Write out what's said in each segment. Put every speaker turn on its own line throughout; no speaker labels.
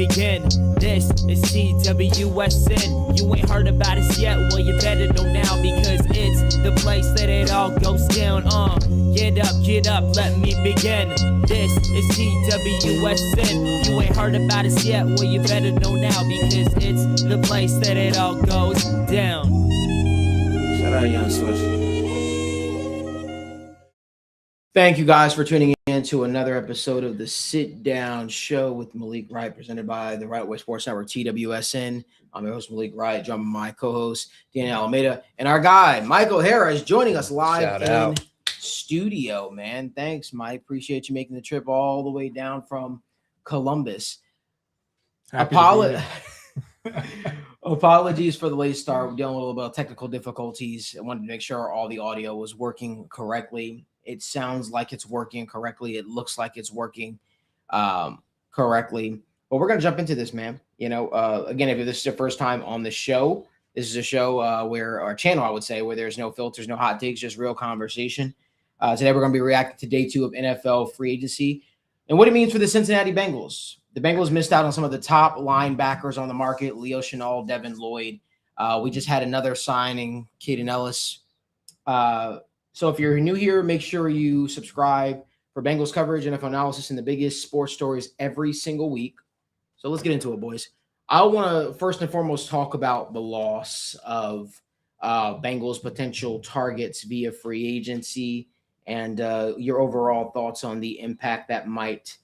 begin? This is CWSN. You ain't heard about us yet, well you better know now, because it's the place that it all goes down. Get up, let me begin. This is CWSN. You ain't heard about us yet, well you better know now, because it's the place that it all goes down.
Shout out Young Swish. Thank you guys for tuning in to another episode of the Sit Down Show with Malik Wright, presented by the Right Way Sports Network, TWSN. I'm your host, Malik Wright, joined by my co-host, Danny Alameda, and our guy, Michael Hara, is joining us live in studio, man. Thanks, Mike. Appreciate you making the trip all the way down from Columbus. Apologies for the late start. We're dealing with a little bit of technical difficulties. I wanted to make sure all the audio was working correctly. It sounds like it's working correctly. It looks like it's working correctly. But we're going to jump into this, man. Again, if this is your first time on the show, this is a show where our channel, I would say, where there's no filters, no hot takes, just real conversation. Today, we're going to be reacting to day 2 of NFL free agency and what it means for the Cincinnati Bengals. The Bengals missed out on some of the top linebackers on the market, Leo Chenal, Devin Lloyd. We just had another signing, Caden Ellis. So if you're new here, make sure you subscribe for Bengals coverage, NFL analysis, and the biggest sports stories every single week. So let's get into it, boys. I want to first and foremost talk about the loss of Bengals potential targets via free agency and your overall thoughts on the impact that might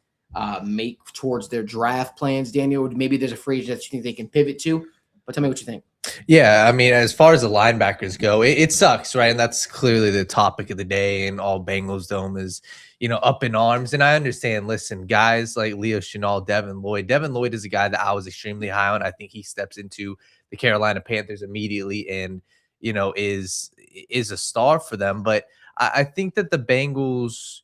make towards their draft plans. Daniel, maybe there's a free agent that you think they can pivot to, but tell me what you think.
Yeah, I mean, as far as the linebackers go, it sucks, right? And that's clearly the topic of the day, and all Bengals Dome is, up in arms. And I understand, listen, guys like Leo Chenal, Devin Lloyd. Devin Lloyd is a guy that I was extremely high on. I think he steps into the Carolina Panthers immediately and, is a star for them. But I think that the Bengals,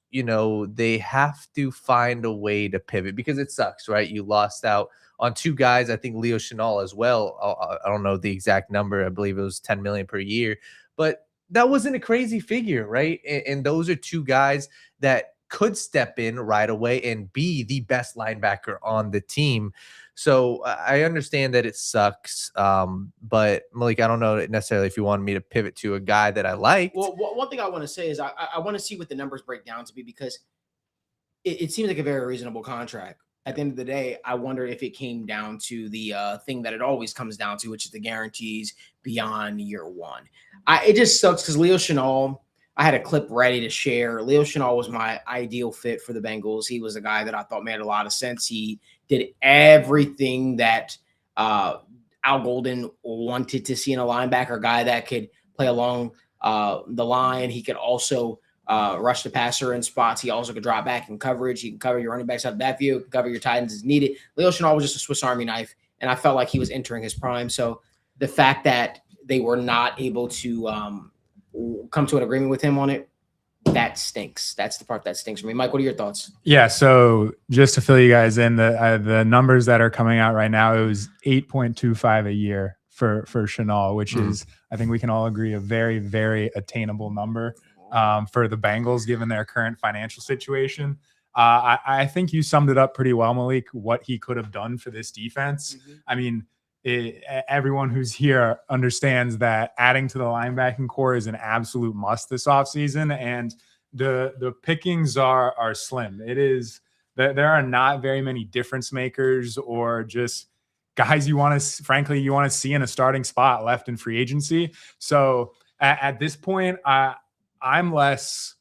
they have to find a way to pivot because it sucks, right? You lost out on 2 guys. I think Leo Chenal as well. I don't know the exact number. I believe it was $10 million per year, but that wasn't a crazy figure, right? And those are 2 guys that could step in right away and be the best linebacker on the team. So I understand that it sucks, but Malik, I don't know necessarily if you wanted me to pivot to a guy that I liked.
Well, one thing I want to say is I want to see what the numbers break down to be, because it seems like a very reasonable contract. At the end of the day, I wonder if it came down to the thing that it always comes down to, which is the guarantees beyond year 1. It just sucks because Leo Chenal, I had a clip ready to share. Leo Chenal was my ideal fit for the Bengals. He was a guy that I thought made a lot of sense. He did everything that Al Golden wanted to see in a linebacker, a guy that could play along the line. He could also rush the passer in spots. He also could drop back in coverage. He can cover your running backs out of that view, can cover your tight ends as needed. Leo Chenal was just a Swiss Army knife, and I felt like he was entering his prime. So the fact that they were not able to come to an agreement with him on it, that stinks. That's the part that stinks for me. Mike, what are your thoughts?
Yeah, so just to fill you guys in, the numbers that are coming out right now, it was 8.25 a year for Chenal, which is, I think we can all agree, a very, very attainable number for the Bengals, given their current financial situation. I think you summed it up pretty well, Malik, what he could have done for this defense. I mean, everyone who's here understands that adding to the linebacking core is an absolute must this offseason, and the pickings are slim. It is that there are not very many difference makers or just guys you want to see in a starting spot left in free agency. So at this point, I'm less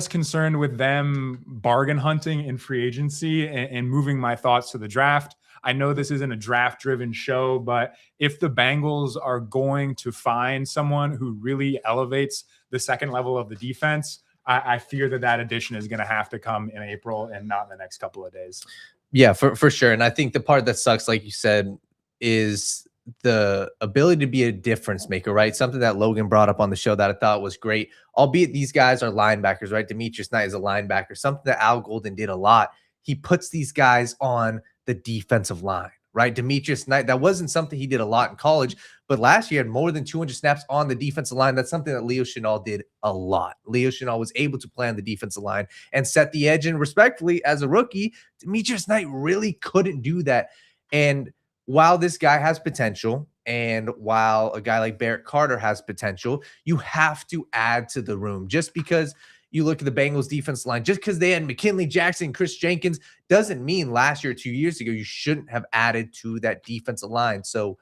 concerned with them bargain hunting in free agency and moving my thoughts to the draft. I know this isn't a draft-driven show, but if the Bengals are going to find someone who really elevates the second level of the defense, I fear that addition is going to have to come in April and not in the next couple of days.
Yeah, for sure. And I think the part that sucks, like you said, is the ability to be a difference maker, right? Something that Logan brought up on the show that I thought was great, albeit these guys are linebackers, right? Demetrius Knight is a linebacker, something that Al Golden did a lot. He puts these guys on the defensive line, right? Demetrius Knight, that wasn't something he did a lot in college, but last year had more than 200 snaps on the defensive line. That's something that Leo Chenal did a lot. Leo Chenal was able to play on the defensive line and set the edge. And respectfully, as a rookie, Demetrius Knight really couldn't do that. And while this guy has potential, and while a guy like Barrett Carter has potential, you have to add to the room. Just because you look at the Bengals defense line, just because they had McKinley Jackson, Chris Jenkins, doesn't mean last year, 2 years ago, you shouldn't have added to that defensive line. So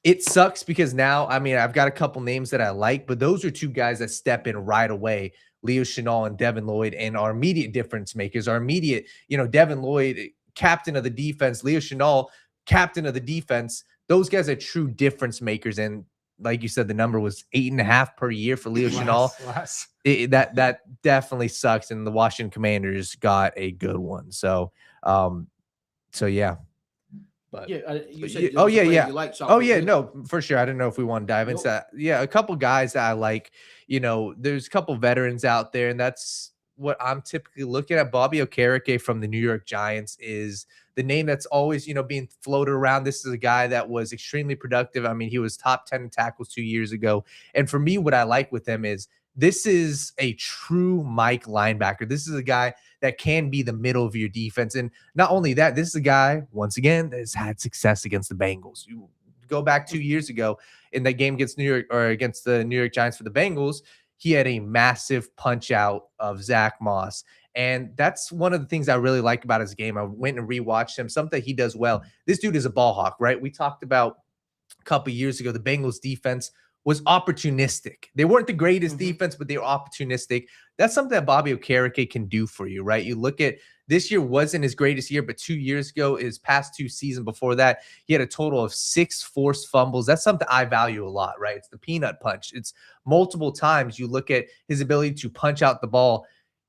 it sucks because now, I mean, I've got a couple names that I like, but those are two guys that step in right away. Leo Chenal and Devin Lloyd, and our immediate difference makers, our immediate, Devin Lloyd, captain of the defense, Leo Chenal, captain of the defense. Those guys are true difference makers. And like you said, the number was 8.5 per year for Leo Chenal. That definitely sucks. And the Washington Commanders got a good one. So yeah. But
you said
yeah.
You like, so
no, for sure. I didn't know if we want to dive into that. Yeah, a couple guys that I like. There's a couple veterans out there, and that's what I'm typically looking at. Bobby Okereke from the New York Giants is the name that's always, being floated around. This is a guy that was extremely productive. I mean, he was top 10 in tackles 2 years ago. And for me, what I like with him is this is a true Mike linebacker. This is a guy that can be the middle of your defense. And not only that, this is a guy, once again, that has had success against the Bengals. You go back 2 years ago in that game against against the New York Giants for the Bengals, he had a massive punch out of Zach Moss. And that's one of the things I really like about his game. I went and rewatched him, something he does well. This dude is a ball hawk, right? We talked about a couple of years ago, the Bengals defense was opportunistic. They weren't the greatest defense, but they were opportunistic. That's something that Bobby Okereke can do for you, right? You look at this year wasn't his greatest year, but 2 years ago, his past 2 seasons before that, he had a total of 6 forced fumbles. That's something I value a lot, right? It's the peanut punch. It's multiple times you look at his ability to punch out the ball.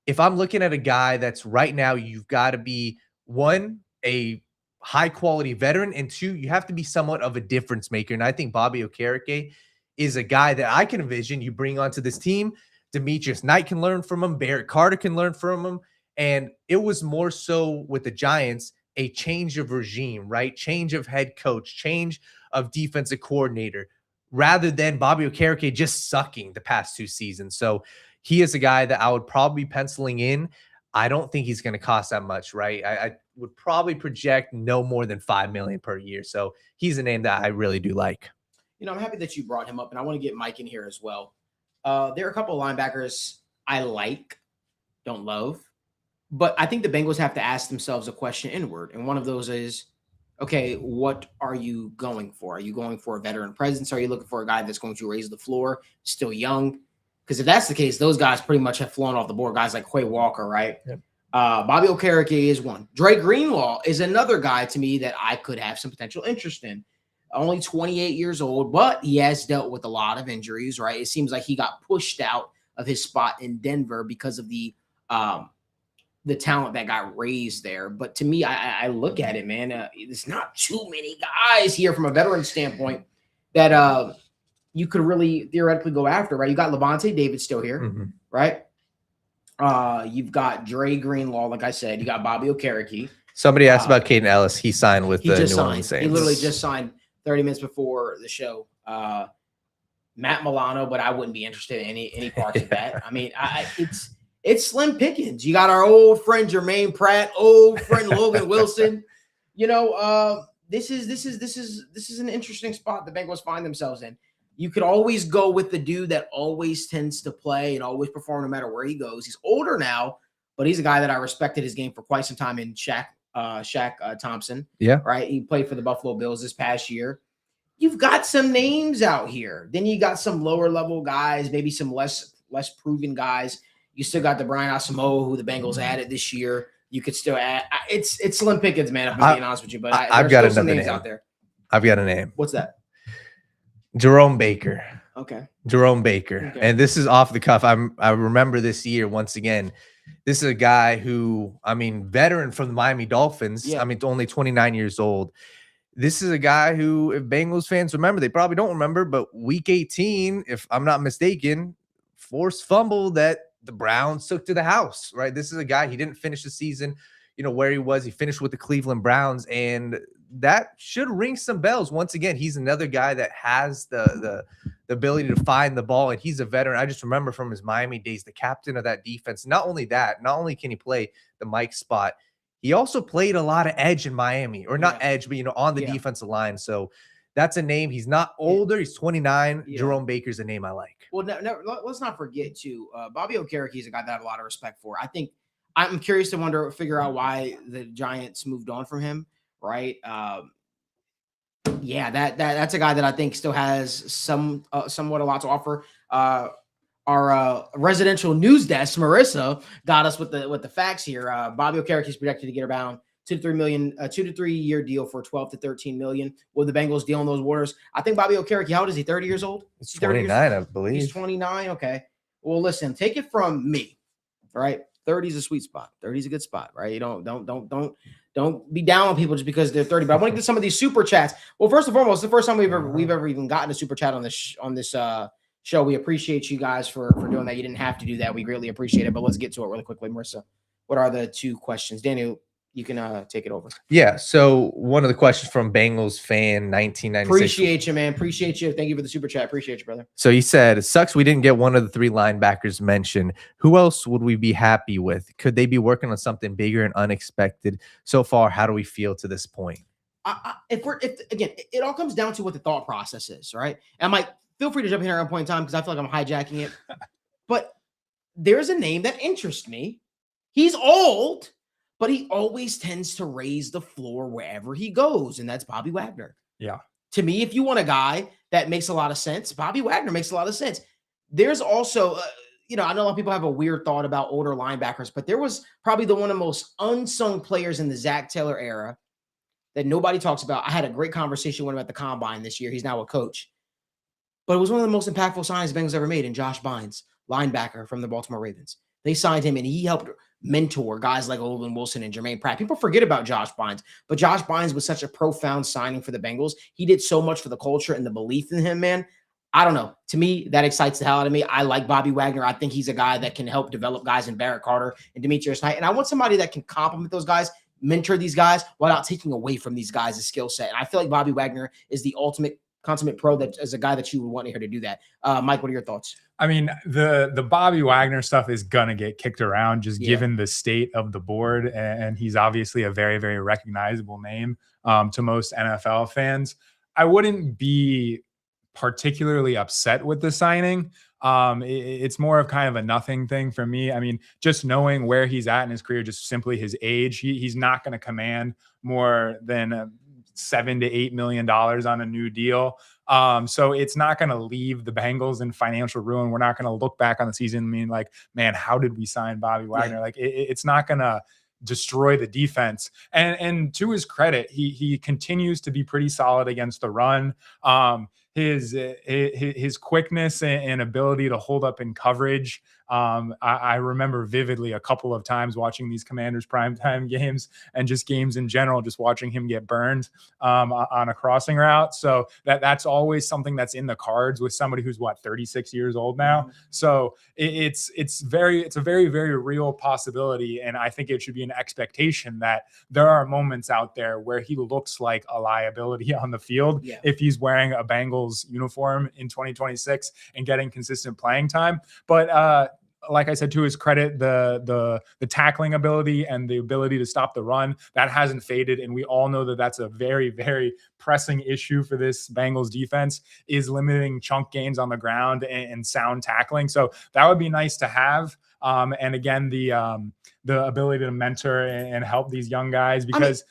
If I'm looking at a guy that's right now, you've got to be, one, a high-quality veteran, and 2, you have to be somewhat of a difference maker. And I think Bobby Okereke is a guy that I can envision you bring onto this team. Demetrius Knight can learn from him. Barrett Carter can learn from him. And it was more so with the Giants, a change of regime, right? Change of head coach, change of defensive coordinator, rather than Bobby Okereke just sucking the past 2 seasons. So he is a guy that I would probably be penciling in. I don't think he's going to cost that much, right? I would probably project no more than $5 million per year. So he's a name that I really do like.
I'm happy that you brought him up, and I want to get Mike in here as well. There are a couple of linebackers I like, don't love, but I think the Bengals have to ask themselves a question inward, and one of those is, okay, what are you going for? Are you going for a veteran presence? Are you looking for a guy that's going to raise the floor, still young? Because if that's the case, those guys pretty much have flown off the board, guys like Quay Walker, right? Yep. Bobby Okereke is one. Dre Greenlaw is another guy to me that I could have some potential interest in. Only 28 years old, but he has dealt with a lot of injuries, right? It seems like he got pushed out of his spot in Denver because of the talent that got raised there. But to me, I look at it, man, there's not too many guys here from a veteran standpoint that you could really theoretically go after, right? You got Levante David still here, right? You've got Dre Greenlaw, like I said. You got Bobby Okereke.
Somebody asked about Caden Ellis. He signed with the New Orleans Saints.
He literally just signed 30 minutes before the show. Matt Milano, but I wouldn't be interested in any parts of that. I mean, it's slim pickings. You got our old friend Jermaine Pratt, old friend Logan Wilson. This is an interesting spot the Bengals find themselves in. You could always go with the dude that always tends to play and always perform no matter where he goes. He's older now, but he's a guy that I respected his game for quite some time in Shaq Thompson.
Yeah.
Right. He played for the Buffalo Bills this past year. You've got some names out here. Then you got some lower level guys, maybe some less proven guys. You still got the Brian Asamoah, who the Bengals added this year. You could still add. It's slim pickings, man. If I'm being honest with you, but
I've got another
names
name
out there.
I've got a name.
What's that?
Jerome Baker.
Okay.
Jerome Baker. Okay. And this is off the cuff. I remember this year once again. This is a guy who, veteran from the Miami Dolphins. Yeah. Only 29 years old. This is a guy who, if Bengals fans remember, they probably don't remember, but week 18, if I'm not mistaken, forced fumble that the Browns took to the house, right? This is a guy, he didn't finish the season, where he was. He finished with the Cleveland Browns, and that should ring some bells. Once again, he's another guy that has the ability to find the ball, and he's a veteran. I just remember from his Miami days, the captain of that defense. Not only can he play the Mike spot, he also played a lot of edge in Miami, or not edge, but on the defensive line. So that's a name. He's not older. He's 29. Jerome Baker's a name I like.
Well, let's not forget too. Bobby Okereke is a guy that I have a lot of respect for. I think I'm curious to figure out why the Giants moved on from him. Right. That's a guy that I think still has somewhat a lot to offer. Our residential news desk, Marissa, got us with the facts here. Bobby Okereke is projected to get around 2 to 3 million, a 2 to 3 year deal for 12 to 13 million. Will the Bengals deal in those waters? I think Bobby Okereke, how old is he? 30 years old?
He's 29, I believe.
He's 29. Okay. Well, listen, take it from me. All right. 30 is a sweet spot. 30 is a good spot, right? You don't be down on people just because they're 30. But I want to get some of these super chats. Well, first and foremost, the first time we've ever even gotten a super chat on this show. We appreciate you guys for doing that. You didn't have to do that. We greatly appreciate it. But let's get to it really quickly, Marissa. What are the 2 questions? Daniel, you can take it over.
Yeah. So one of the questions from Bengals fan 1996.
Appreciate you, man. Appreciate you. Thank you for the super chat. Appreciate you, brother.
So he said, it sucks we didn't get one of the 3 linebackers mentioned. Who else would we be happy with? Could they be working on something bigger and unexpected? So far, how do we feel to this point?
If again, it all comes down to what the thought process is, right? And Mike, feel free to jump in here at one point in time because I feel like I'm hijacking it. But there's a name that interests me. He's old, but he always tends to raise the floor wherever he goes, and that's Bobby Wagner.
Yeah.
To me, if you want a guy that makes a lot of sense, Bobby Wagner makes a lot of sense. There's also, I know a lot of people have a weird thought about older linebackers, but there was probably one of the most unsung players in the Zach Taylor era that nobody talks about. I had a great conversation with him at the Combine this year. He's now a coach. But it was one of the most impactful signings the Bengals ever made in Josh Bynes, linebacker from the Baltimore Ravens. They signed him, and he helped mentor guys like Olin Wilson and Jermaine Pratt. People forget about Josh Bynes, but Josh Bynes was such a profound signing for the Bengals. He did so much for the culture and the belief in him, man. I don't know. To me, that excites the hell out of me. I like Bobby Wagner. I think he's a guy that can help develop guys in Barrett Carter and Demetrius Knight. And I want somebody that can complement those guys, mentor these guys while not taking away from these guys' skill set. And I feel like Bobby Wagner is the ultimate consummate pro that is a guy that you would want to hear to do that. Mike, what are your thoughts?
I mean, the Bobby Wagner stuff is going to get kicked around just given the state of the board. And he's obviously a very, very recognizable name to most NFL fans. I wouldn't be particularly upset with the signing. It's more of kind of a nothing thing for me. I mean, just knowing where he's at in his career, just simply his age, he's not going to command more than $7 to $8 million on a new deal. So it's not going to leave the Bengals in financial ruin. We're not going to look back on the season and mean like, man, how did we sign Bobby Wagner? Like it's not going to destroy the defense. And to his credit, he continues to be pretty solid against the run. His quickness and ability to hold up in coverage. I remember vividly a couple of times watching these Commanders primetime games and just games in general, just watching him get burned on a crossing route. So that's always something that's in the cards with somebody who's 36 years old now. So it's a very, very real possibility. And I think it should be an expectation that there are moments out there where he looks like a liability on the field if he's wearing a Bengals uniform in 2026 and getting consistent playing time. But like I said, to his credit, the tackling ability and the ability to stop the run, that hasn't faded. And we all know that that's a very, very pressing issue for this Bengals defense, is limiting chunk gains on the ground and sound tackling. So that would be nice to have. And again, the ability to mentor and help these young guys, because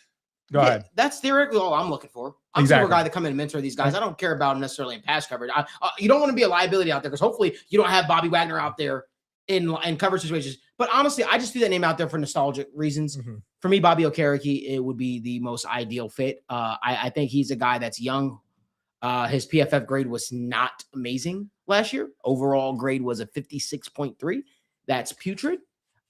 go ahead. That's
theoretically all I'm looking for. I'm a guy to come in and mentor these guys. I don't care about necessarily in pass coverage. You don't want to be a liability out there, because hopefully you don't have Bobby Wagner out there in coverage situations. But honestly, I just threw that name out there for nostalgic reasons. For me, Bobby Okereke, it would be the most ideal fit. I think he's a guy that's young. His PFF grade was not amazing last year. Overall grade was a 56.3. That's putrid.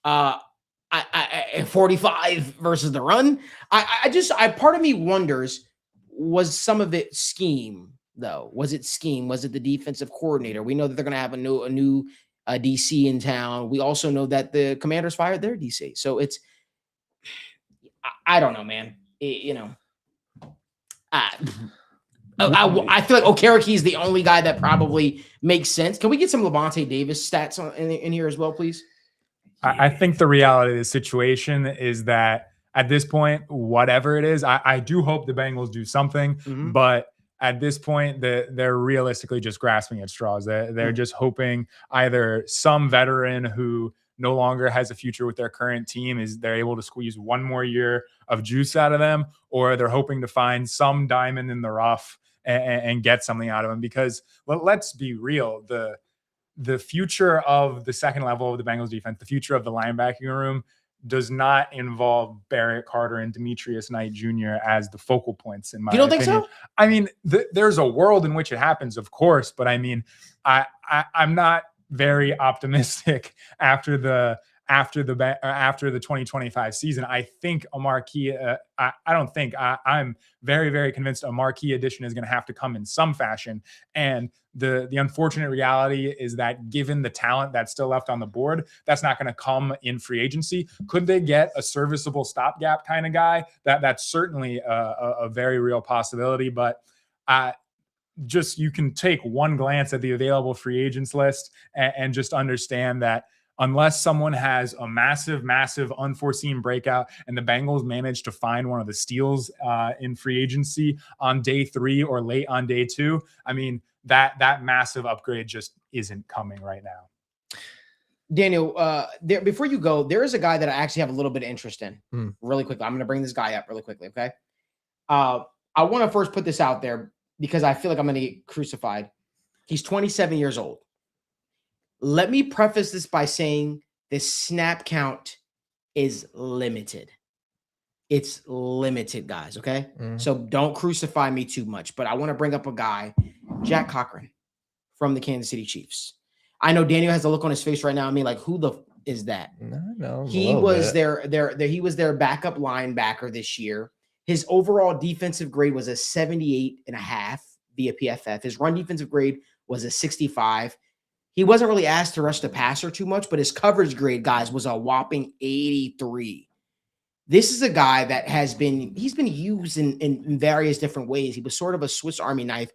45 versus the run. Part of me wonders, was some of it scheme though? Was it scheme? Was it the defensive coordinator? We know that they're going to have a new DC in town. We also know that the Commanders fired their DC. So I don't know, man. I feel like Okereke is the only guy that probably makes sense. Can we get some Levante Davis stats in here as well, please?
I think the reality of the situation is that at this point, whatever it is, I do hope the Bengals do something, but at this point, they're realistically just grasping at straws. They're just hoping either some veteran who no longer has a future with their current team is they're able to squeeze one more year of juice out of them, or they're hoping to find some diamond in the rough and get something out of them. Because let's be real, the future of the second level of the Bengals defense, the future of the linebacking room does not involve Barrett Carter and Demetrius Knight Jr. as the focal points in my opinion.
You don't think so?
I mean, there's a world in which it happens, of course, but I mean, I'm not very optimistic after the 2025 season. I think a marquee, I'm very, very convinced a marquee addition is going to have to come in some fashion. And the unfortunate reality is that given the talent that's still left on the board, that's not going to come in free agency. Could they get a serviceable stopgap kind of guy? That's certainly a very real possibility, but just you can take one glance at the available free agents list and just understand that unless someone has a massive unforeseen breakout and the Bengals manage to find one of the steals in free agency on day 3 or late on day 2, I mean, that massive upgrade just isn't coming right now.
Daniel, before you go, there is a guy that I actually have a little bit of interest in really quickly. I'm going to bring this guy up really quickly. Okay. I want to first put this out there because I feel like I'm going to get crucified. He's 27 years old. Let me preface this by saying the snap count is limited. It's limited, guys, okay? So don't crucify me too much, but I want to bring up a guy, Jack Cochran from the Kansas City Chiefs. I know Daniel has a look on his face right now. I mean, like, who the is that?
No,
he was he was their backup linebacker this year. His overall defensive grade was a 78.5 via PFF. His run defensive grade was a 65. He wasn't really asked to rush the passer too much, but his coverage grade, guys, was a whopping 83. This is a guy that he's been used in various different ways. He was sort of a Swiss Army knife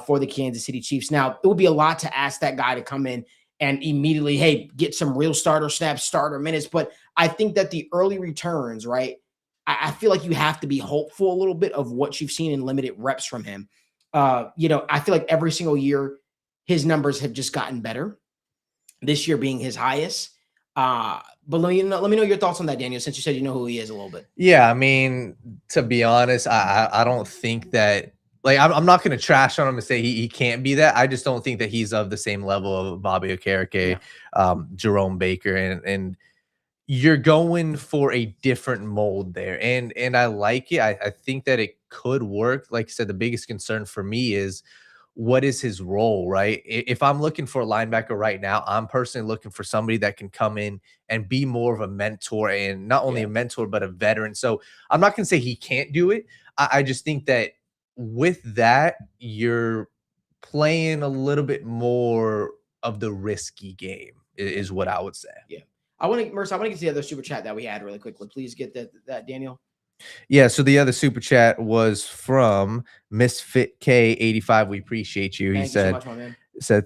for the Kansas City Chiefs. Now, it would be a lot to ask that guy to come in and immediately, hey, get some real starter snaps, starter minutes. But I think that the early returns, right, I feel like you have to be hopeful a little bit of what you've seen in limited reps from him. I feel like every single year his numbers have just gotten better. This year being his highest. But let me know your thoughts on that, Daniel, since you said you know who he is a little bit.
Yeah, I mean, to be honest, I don't think that, like, I'm not going to trash on him and say he can't be that. I just don't think that he's of the same level of Bobby Okereke, Jerome Baker, and you're going for a different mold there. And I like it. I think that it could work. Like I said, the biggest concern for me is, what is his role, right? If I'm looking for a linebacker right now, I'm personally looking for somebody that can come in and be more of a mentor, and not only a mentor, but a veteran. So I'm not going to say he can't do it. I just think that with that, you're playing a little bit more of the risky game is what I would say.
Yeah. I want to get to the other super chat that we had really quickly. Please get that Daniel.
Yeah, so the other super chat was from Misfit K85. We appreciate you. He said,
so much, my man.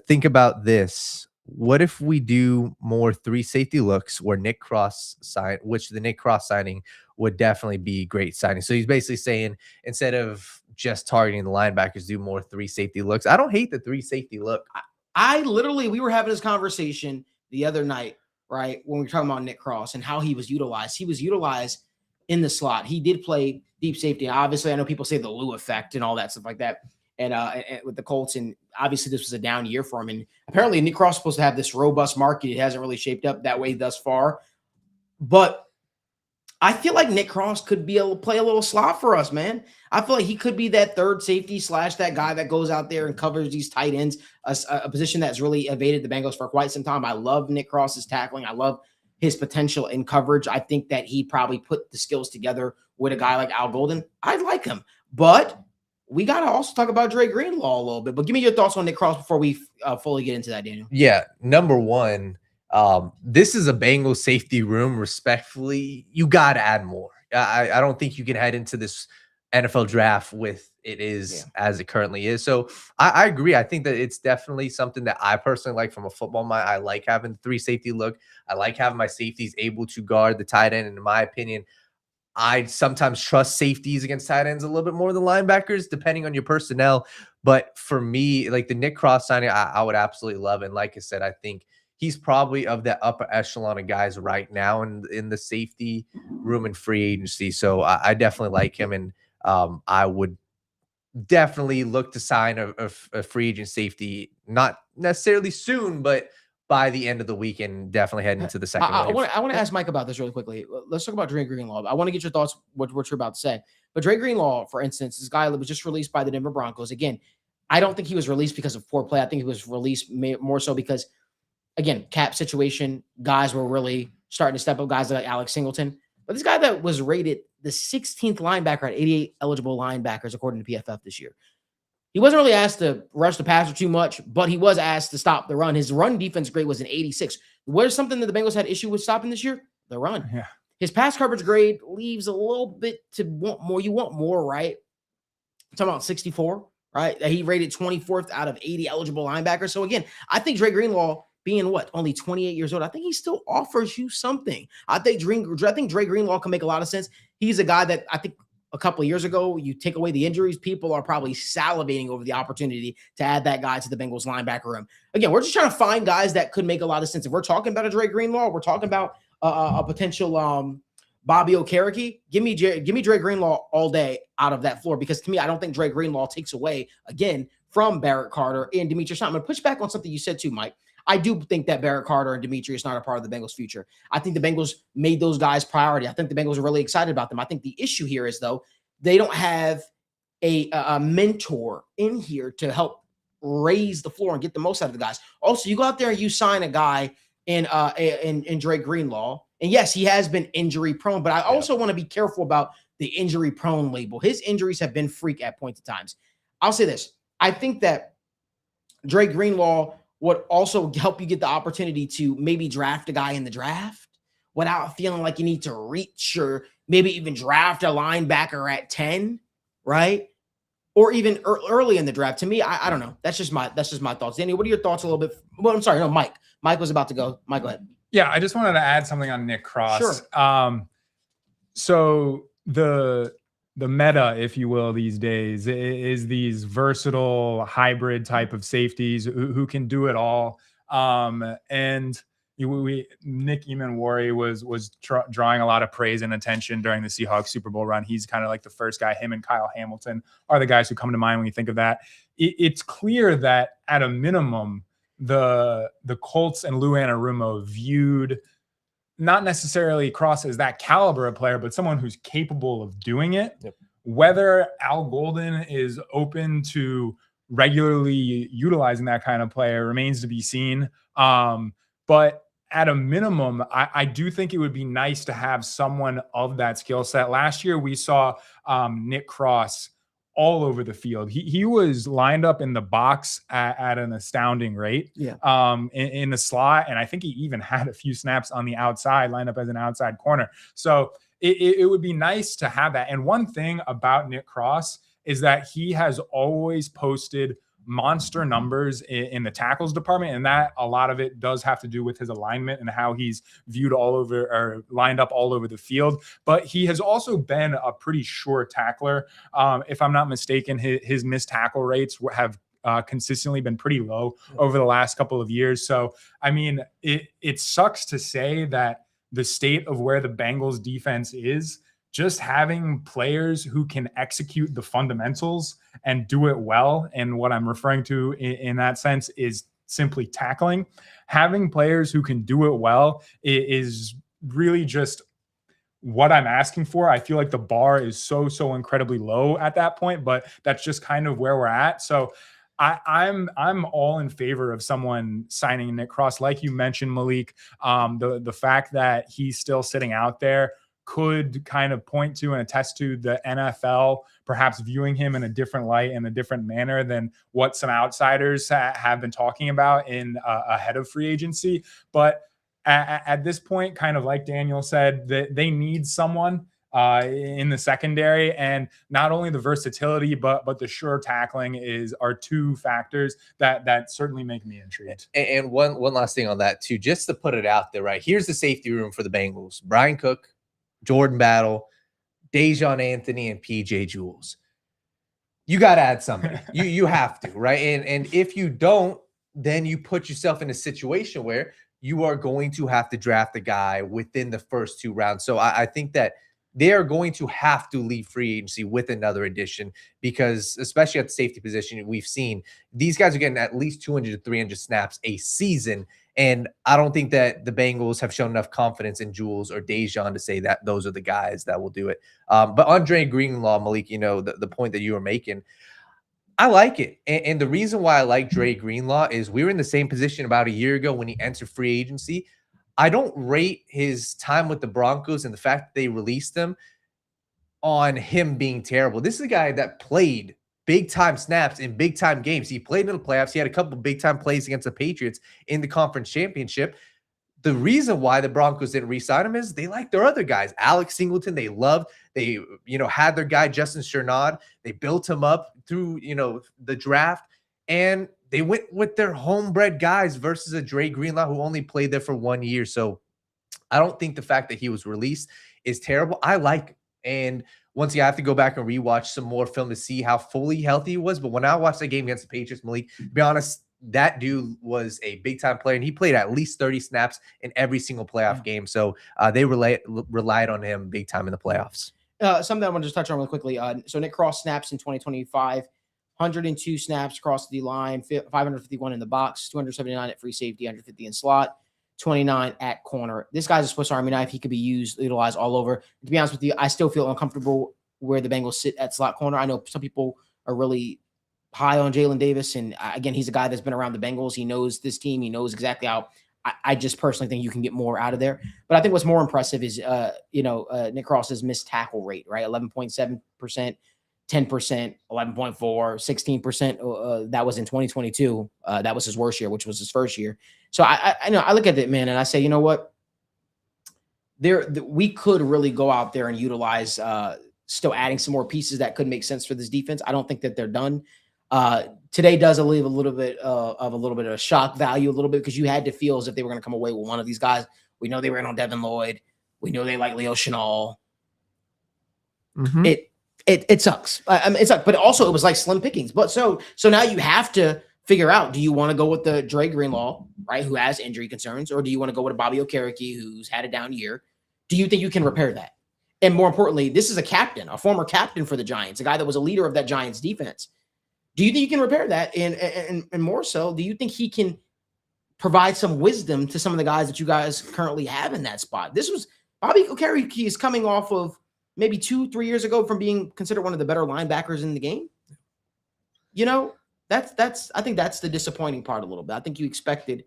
Think about this. What if we do more 3 safety looks where Nick Cross signed, which the Nick Cross signing would definitely be great signing. So he's basically saying, instead of just targeting the linebackers, do more 3 safety looks. I don't hate the 3 safety look.
We were having this conversation the other night, right, when we were talking about Nick Cross and how he was utilized. He was utilized in the slot. He did play deep safety. Obviously, I know people say the Lou effect and all that stuff like that. And with the Colts, and obviously this was a down year for him. And apparently Nick Cross is supposed to have this robust market. It hasn't really shaped up that way thus far. But I feel like Nick Cross could play a little slot for us, man. I feel like he could be that third safety / that guy that goes out there and covers these tight ends, a position that's really evaded the Bengals for quite some time. I love Nick Cross's tackling. I love his potential in coverage. I think that he probably put the skills together with a guy like Al Golden. I like him, but we got to also talk about Dre Greenlaw a little bit. But give me your thoughts on Nick Cross before we fully get into that, Daniel.
Yeah, number one, this is a Bengals safety room. Respectfully, you got to add more. I don't think you can head into this NFL draft with it is as it currently is. So I agree. I think that it's definitely something that I personally like from a football mind. I like having the 3 safety look. I like having my safeties able to guard the tight end. And in my opinion, I sometimes trust safeties against tight ends a little bit more than linebackers, depending on your personnel. But for me, like the Nick Cross signing, I would absolutely love. And like I said, I think he's probably of that upper echelon of guys right now in the safety room and free agency. So I definitely like him. And I would definitely look to sign a free agent safety, not necessarily soon, but by the end of the week and definitely heading into the second wave.
I want to ask Mike about this really quickly. Let's talk about Dre Greenlaw. I want to get your thoughts, what you're about to say. But Dre Greenlaw, for instance, this guy that was just released by the Denver Broncos. Again, I don't think he was released because of poor play. I think he was released more so because, again, cap situation, guys were really starting to step up, guys like Alex Singleton. But this guy that was rated the 16th linebacker at 88 eligible linebackers, according to PFF this year. He wasn't really asked to rush the passer too much, but he was asked to stop the run. His run defense grade was an 86. What is something that the Bengals had issue with stopping this year? The run.
Yeah.
His pass coverage grade leaves a little bit to want more. You want more, right? I'm talking about 64, right? He rated 24th out of 80 eligible linebackers. So again, I think Dre Greenlaw, being only 28 years old, I think he still offers you something. I think Dre Greenlaw can make a lot of sense. He's a guy that I think a couple of years ago, you take away the injuries, people are probably salivating over the opportunity to add that guy to the Bengals linebacker room. Again, we're just trying to find guys that could make a lot of sense. If we're talking about a Dre Greenlaw, we're talking about a potential Bobby Okereke. Give me Dre Greenlaw all day out of that floor, because to me, I don't think Dre Greenlaw takes away, again, from Barrett Carter and Demetrius. I'm going to push back on something you said too, Mike. I do think that Barrett Carter and Demetrius are not a part of the Bengals' future. I think the Bengals made those guys priority. I think the Bengals are really excited about them. I think the issue here is, though, they don't have a mentor in here to help raise the floor and get the most out of the guys. Also, you go out there and you sign a guy in Dre Greenlaw, and yes, he has been injury prone, but I also want to be careful about the injury prone label. His injuries have been freak at points of times. I'll say this. I think that Dre Greenlaw would also help you get the opportunity to maybe draft a guy in the draft without feeling like you need to reach, or maybe even draft a linebacker at 10, right? Or even early in the draft. To me, I don't know. That's just my thoughts. Danny, what are your thoughts a little bit? Well, I'm sorry. No, Mike. Mike was about to go. Mike, go ahead.
Yeah, I just wanted to add something on Nick Cross.
Sure.
So the meta, if you will, these days is these versatile hybrid type of safeties who can do it all. And Nick Eamon-Wari was drawing a lot of praise and attention during the Seahawks Super Bowl run. He's kind of like the first guy. Him and Kyle Hamilton are the guys who come to mind when you think of that. It's clear that at a minimum, the Colts and Lou Anarumo viewed not necessarily Cross as that caliber of player, but someone who's capable of doing it. Yep. Whether Al Golden is open to regularly utilizing that kind of player remains to be seen. But at a minimum, I do think it would be nice to have someone of that skill set. Last year, we saw Nick Cross all over the field. He was lined up in the box at an astounding rate. In the slot, and I think he even had a few snaps on the outside, lined up as an outside corner. So it would be nice to have that. And one thing about Nick Cross is that he has always posted monster numbers in the tackles department, and that a lot of it does have to do with his alignment and how he's viewed all over or lined up all over the field. But he has also been a pretty sure tackler. If I'm not mistaken, his missed tackle rates have consistently been pretty low over the last couple of years. So, I mean, it sucks to say that the state of where the Bengals defense is, just having players who can execute the fundamentals and do it well. And what I'm referring to in that sense is simply tackling. Having players who can do it well is really just what I'm asking for. I feel like the bar is so incredibly low at that point, but that's just kind of where we're at. So I'm all in favor of someone signing Nick Cross. Like you mentioned, Malik, the fact that he's still sitting out there could kind of point to and attest to the NFL perhaps viewing him in a different light and a different manner than what some outsiders have been talking about in ahead of free agency. But at this point, kind of like Daniel said, that they need someone in the secondary, and not only the versatility, but the sure tackling are two factors that certainly make me intrigued.
And one last thing on that too, just to put it out there, right? Here's the safety room for the Bengals: Brian Cook, Jordan Battle, Dejon Anthony, and PJ Jules. You got to add somebody. You have to, right? And if you don't, then you put yourself in a situation where you are going to have to draft a guy within the first 2 rounds. So I think that they are going to have to leave free agency with another addition, because especially at the safety position, we've seen these guys are getting at least 200 to 300 snaps a season. And I don't think that the Bengals have shown enough confidence in Jules or Dejon to say that those are the guys that will do it. But Andre Greenlaw, Malik, the point that you were making, I like it. And the reason why I like Dre Greenlaw is we were in the same position about a year ago when he entered free agency. I don't rate his time with the Broncos and the fact that they released him on him being terrible. This is a guy that played big-time snaps in big-time games. He played in the playoffs. He had a couple big-time plays against the Patriots in the conference championship. The reason why the Broncos didn't re-sign him is they like their other guys. Alex Singleton, they loved. They, had their guy Justin Chernod. They built him up through, the draft. And they went with their homebred guys versus a Dre Greenlaw who only played there for 1 year. So I don't think the fact that he was released is terrible. I like him. And once again, I have to go back and rewatch some more film to see how fully healthy he was. But when I watched that game against the Patriots, Malik, to be honest, that dude was a big-time player, and he played at least 30 snaps in every single playoff game. So they relied on him big time in the playoffs.
Something I want to just touch on real quickly. So Nick Cross snaps in 2025, 102 snaps across the line, 551 in the box, 279 at free safety, 150 in slot, 29 at corner. This guy's a Swiss Army knife. He could be utilized all over. To be honest with you, I still feel uncomfortable where the Bengals sit at slot corner. I know some people are really high on Jalen Davis, and again, he's a guy that's been around the Bengals. He knows this team. He knows exactly how. I just personally think you can get more out of there. But I think what's more impressive is, Nick Cross's missed tackle rate, right? 11.7%, 10%, 11.4%, 16%. That was in 2022. That was his worst year, which was his first year. So I look at it, man, and I say, you know what? We could really go out there and utilize still adding some more pieces that could make sense for this defense. I don't think that they're done. Today does leave a little bit of shock value, a little bit, because you had to feel as if they were going to come away with one of these guys. We know they were in on Devin Lloyd. We know they like Leo Chenal.
Mm-hmm.
It sucks. It sucks, but also it was like slim pickings. But so now you have to figure out: do you want to go with the Dre Greenlaw, right, who has injury concerns, or do you want to go with a Bobby Okereke who's had a down year? Do you think you can repair that? And more importantly, this is a former captain for the Giants, a guy that was a leader of that Giants defense. Do you think you can repair that? And more so, do you think he can provide some wisdom to some of the guys that you guys currently have in that spot? This was Bobby Okereke is coming off of maybe 2-3 years ago from being considered one of the better linebackers in the game. That's I think that's the disappointing part a little bit. I think you expected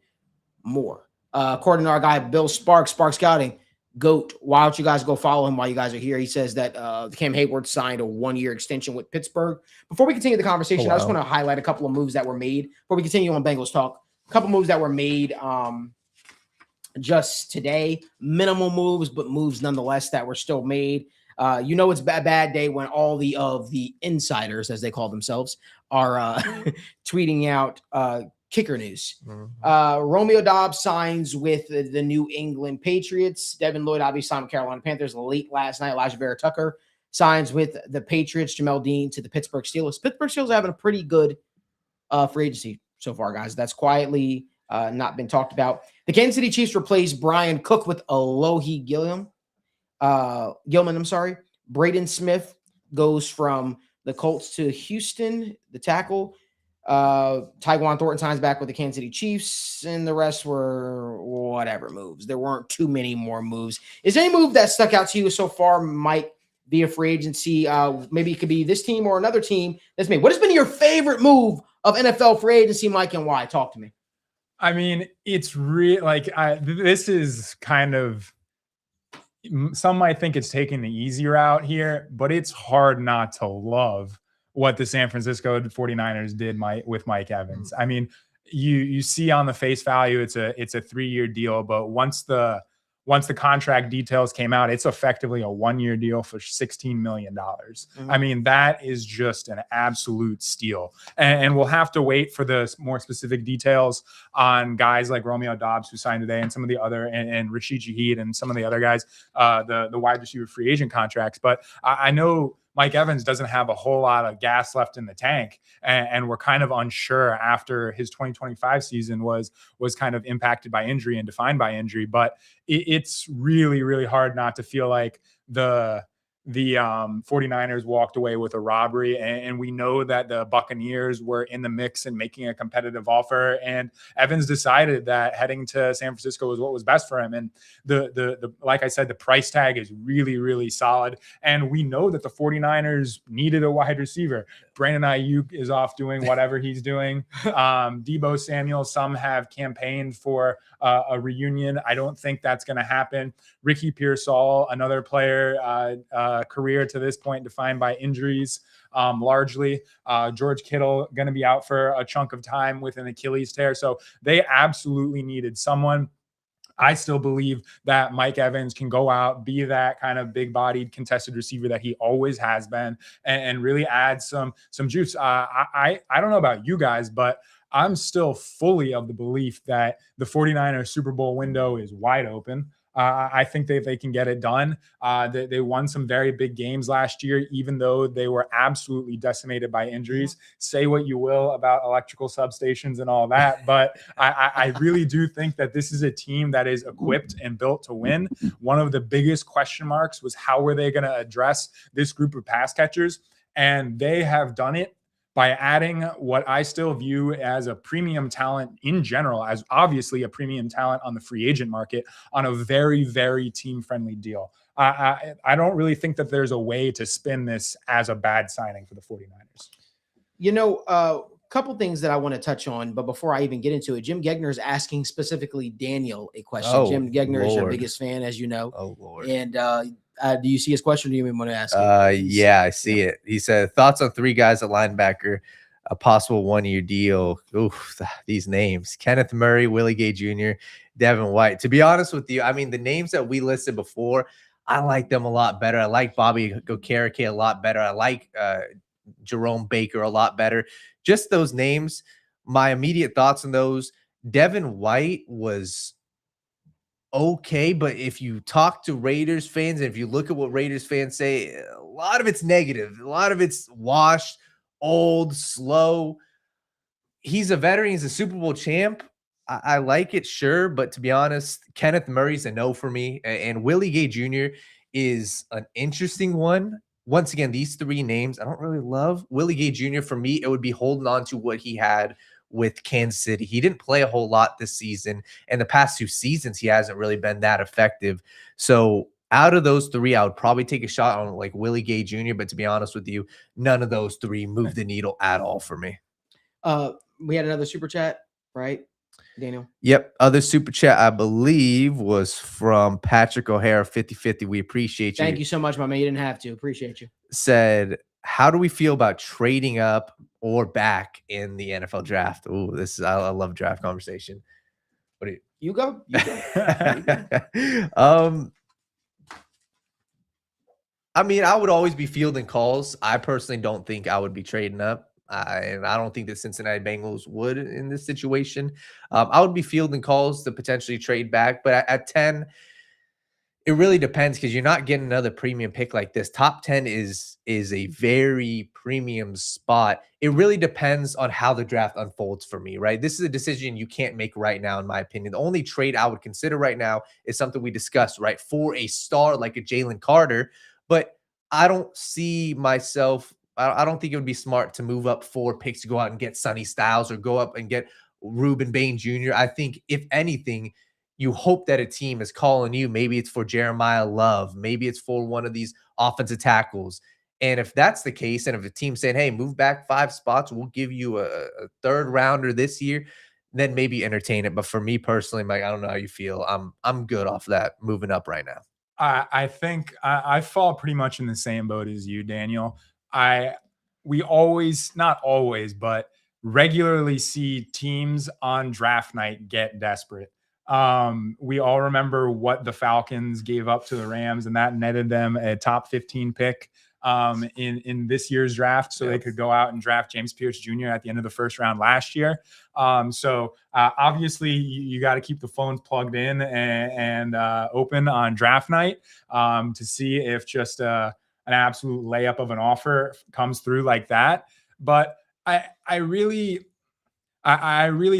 more. According to our guy Bill Spark Scouting, GOAT, why don't you guys go follow him while you guys are here? He says that Cam Hayward signed a 1-year extension with Pittsburgh. Before we continue the conversation, I just want to highlight a couple of moves that were made before we continue on Bengals talk. A couple moves that were made just today. Minimal moves, but moves nonetheless that were still made. It's a bad day when all the insiders, as they call themselves, are tweeting out kicker news. Mm-hmm. Romeo Doubs signs with the New England Patriots. Devin Lloyd obviously signed with Carolina Panthers late last night. Elijah Vera Tucker signs with the Patriots. Jamel Dean to the Pittsburgh Steelers. Pittsburgh Steelers are having a pretty good free agency so far, guys. That's quietly not been talked about. The Kansas City Chiefs replaced Brian Cook with Alohi Gilman. Braden Smith goes from the Colts to Houston, the tackle. Tyquan Thornton signs back with the Kansas City Chiefs, and the rest were whatever moves. There weren't too many more moves. Is there any move that stuck out to you so far might be a free agency? Maybe it could be this team or another team that's made. What has been your favorite move of NFL free agency, Mike, and why? Talk to me.
I mean, it's this is kind of, some might think it's taking the easy route here, but it's hard not to love what the San Francisco 49ers did with Mike Evans. I mean, you see on the face value, it's a 3-year deal, but once the once the contract details came out, it's effectively a 1-year deal for $16 million.
Mhm.
I mean, that is just an absolute steal. And we'll have to wait for the more specific details on guys like Romeo Dobbs, who signed today, and some of the other, and Rashid Shaheed and some of the other guys, the wide receiver free agent contracts. But I know Mike Evans doesn't have a whole lot of gas left in the tank, and we're kind of unsure after his 2025 season was kind of impacted by injury and defined by injury. But it's really, really hard not to feel like the 49ers walked away with a robbery, and we know that the Buccaneers were in the mix and making a competitive offer, and Evans decided that heading to San Francisco was what was best for him. And the like I said, the price tag is really, really solid, and we know that the 49ers needed a wide receiver. Brandon Ayuk is off doing whatever he's doing. Deebo Samuel, some have campaigned for a reunion. I don't think that's going to happen. Ricky Pearsall, another player, career to this point defined by injuries, largely. George Kittle going to be out for a chunk of time with an Achilles tear. So they absolutely needed someone. I still believe that Mike Evans can go out, be that kind of big-bodied contested receiver that he always has been, and really add some juice. I don't know about you guys, but I'm still fully of the belief that the 49ers Super Bowl window is wide open. I think they can get it done. They won some very big games last year, even though they were absolutely decimated by injuries. Say what you will about electrical substations and all that, but I really do think that this is a team that is equipped and built to win. One of the biggest question marks was how were they going to address this group of pass catchers, and they have done it by adding what I still view as a premium talent in general, as obviously a premium talent on the free agent market, on a very, very team-friendly deal. I don't really think that there's a way to spin this as a bad signing for the 49ers.
You know, a couple things that I want to touch on, but before I even get into it, Jim Gegner is asking specifically Daniel a question.
Oh,
Jim Gegner is your
Lord.
biggest fan, as you know.
Oh, Lord.
And do you see his question, or do you even want to ask it?
Yeah, I see it. He said, thoughts on 3 guys at linebacker, a possible 1-year deal. Oof, these names: Kenneth Murray, Willie Gay Jr., Devin White. To be honest with you, I mean, the names that we listed before, I like them a lot better. I like Bobby Okereke a lot better. I like Jerome Baker a lot better. Just those names, my immediate thoughts on those: Devin White was okay, but if you talk to Raiders fans, and if you look at what Raiders fans say, a lot of it's negative. A lot of it's washed, old, slow. He's a veteran. He's a Super Bowl champ. I like it, sure, but to be honest, Kenneth Murray's a no for me, and Willie Gay Jr. is an interesting one. Once again, these 3 names I don't really love. Willie Gay Jr., for me, it would be holding on to what he had with Kansas City. He didn't play a whole lot this season, and the past 2 seasons he hasn't really been that effective. So out of those 3, I would probably take a shot on like Willie Gay Jr., but to be honest with you, none of those 3 move the needle at all for me.
We had another super chat, right, Daniel?
Yep. Other super chat, I believe, was from Patrick O'Hara, 50/50. We appreciate you.
Thank you so much, my man. You didn't have to. Appreciate you.
Said, how do we feel about trading up or back in the NFL draft? Oh, this is, I love draft conversation. What do
You go. You go.
I mean, I would always be fielding calls. I personally don't think I would be trading up. And I don't think the Cincinnati Bengals would in this situation. I would be fielding calls to potentially trade back. But at 10, it really depends, because you're not getting another premium pick like this. Top 10 is a very premium spot. It really depends on how the draft unfolds for me, right? This is a decision you can't make right now, in my opinion. The only trade I would consider right now is something we discussed, right? For a star like a Jalen Carter. But I don't see myself, I don't think it would be smart to move up 4 picks to go out and get Sonny Styles or go up and get Reuben Bain Jr. I think, if anything, you hope that a team is calling you. Maybe it's for Jeremiah Love. Maybe it's for one of these offensive tackles. And if that's the case, and if a team's saying, hey, move back 5 spots, we'll give you a 3rd rounder this year, then maybe entertain it. But for me personally, Mike, I don't know how you feel. I'm good off that, moving up right now.
I think I fall pretty much in the same boat as you, Daniel. We always, not always, but regularly see teams on draft night get desperate. We all remember what the Falcons gave up to the Rams, and that netted them a top 15 pick in this year's draft, so they could go out and draft James Pierce Jr. at the end of the first round last year. Obviously, you got to keep the phones plugged in and open on draft night to see if just an absolute layup of an offer comes through like that. But I really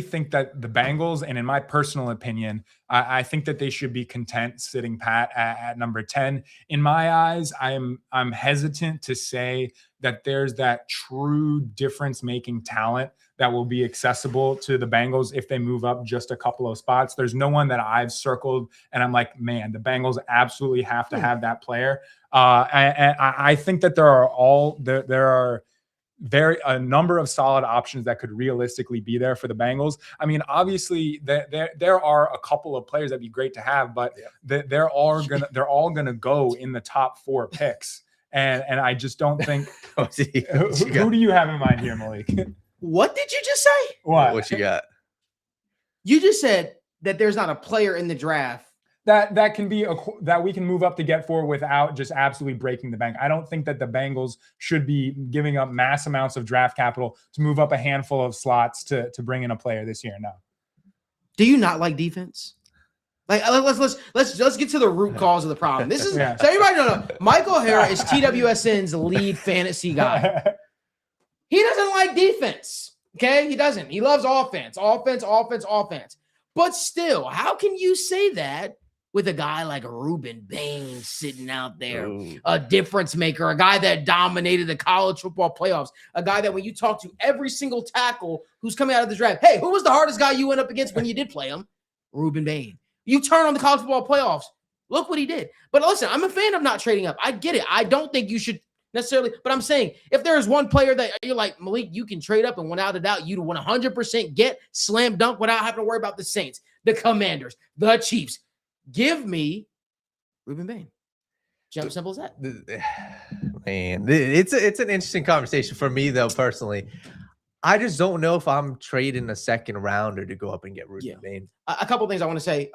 think that the Bengals, and in my personal opinion, I think that they should be content sitting pat at number 10. In my eyes, I'm hesitant to say that there's that true difference-making talent that will be accessible to the Bengals if they move up just a couple of spots. There's no one that I've circled, and I'm like, man, the Bengals absolutely have to have that player. And I think that there are a number of solid options that could realistically be there for the Bengals. I mean, obviously there are a couple of players that'd be great to have, but they're all gonna go in the top 4 picks. And I just don't think who do you have in mind here, Malik?
What did you just say?
What you got?
You just said that there's not a player in the draft
that can be that we can move up to get for without just absolutely breaking the bank. I don't think that the Bengals should be giving up mass amounts of draft capital to move up a handful of slots to bring in a player this year. No.
Do you not like defense? Like, let's get to the root cause of the problem. This is so everybody know. Michael O'Hara is TWSN's lead fantasy guy. He doesn't like defense. Okay, he doesn't. He loves offense. But still, how can you say that with a guy like Ruben Baines sitting out there, a difference maker, a guy that dominated the college football playoffs, a guy that when you talk to every single tackle who's coming out of the draft, hey, who was the hardest guy you went up against when you did play him? Ruben Baines. You turn on the college football playoffs. Look what he did. But listen, I'm a fan of not trading up. I get it. I don't think you should necessarily, but I'm saying if there is one player that you're like, Malik, you can trade up and without a doubt, you'd 100% get slam dunk without having to worry about the Saints, the Commanders, the Chiefs. Give me Ruben Baines. Simple as that.
Man, it's an interesting conversation for me, though, personally. I just don't know if I'm trading a second rounder to go up and get Ruben Baines.
A couple of things I want to say.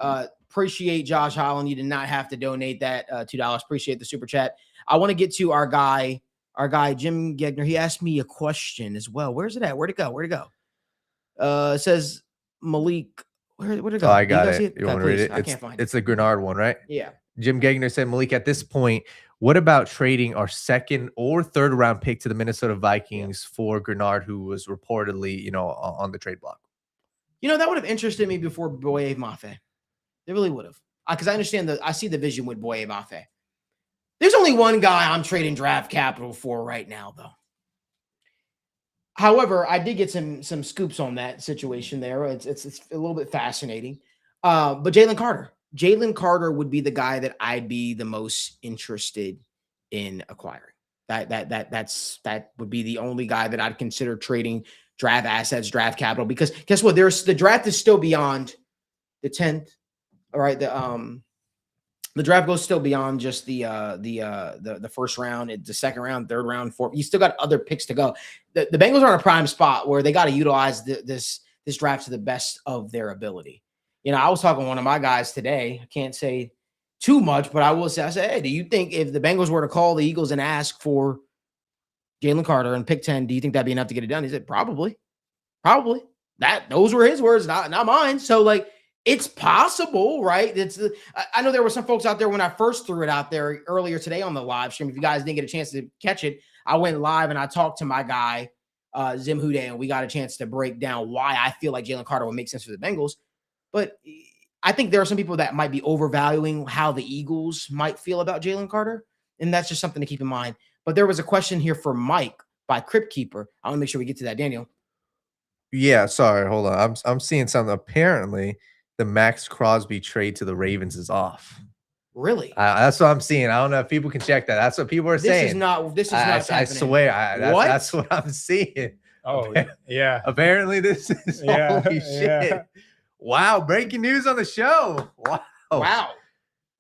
Appreciate Josh Holland. You did not have to donate that $2. Appreciate the super chat. I want to get to our guy Jim Gegner. He asked me a question as well. Where's it at? Where'd it go? It says Malik. Where'd it go?
Oh, I got it. You want to read it?
I can't find it.
It's the Grenard one, right?
Yeah.
Jim Gegner said, Malik, at this point, what about trading our second or third round pick to the Minnesota Vikings for Grenard, who was reportedly, on the trade block?
That would have interested me before Boye Mafe. They really would have. Because I see the vision with Boye Mafe. There's only one guy I'm trading draft capital for right now, though. However, I did get some scoops on that situation there. It's a little bit fascinating. But Jalen Carter would be the guy that I'd be the most interested in acquiring. That would be the only guy that I'd consider trading draft assets, draft capital, because guess what? The draft is still beyond the 10th. All right. The draft goes still beyond just the first round, the second round, third round, fourth. You still got other picks to go. The Bengals are in a prime spot where they got to utilize this draft to the best of their ability. I was talking to one of my guys today. I can't say too much, but I said, hey, do you think if the Bengals were to call the Eagles and ask for Jalen Carter and pick 10, do you think that'd be enough to get it done? He said, probably. Those were his words, not mine. So it's possible, right? I know there were some folks out there when I first threw it out there earlier today on the live stream. If you guys didn't get a chance to catch it, I went live and I talked to my guy, Zim Hude, and we got a chance to break down why I feel like Jalen Carter would make sense for the Bengals. But I think there are some people that might be overvaluing how the Eagles might feel about Jalen Carter, and that's just something to keep in mind. But there was a question here for Mike by Crypt Keeper. I want to make sure we get to that, Daniel.
Yeah, sorry, hold on. I'm seeing something. Apparently, the Max Crosby trade to the Ravens is off.
Really?
That's what I'm seeing. I don't know if people can check that. That's what people are saying.
This is not
I swear. That's what I'm seeing.
Oh, yeah.
Apparently, this is holy shit. Yeah. Wow, breaking news on the show. Wow.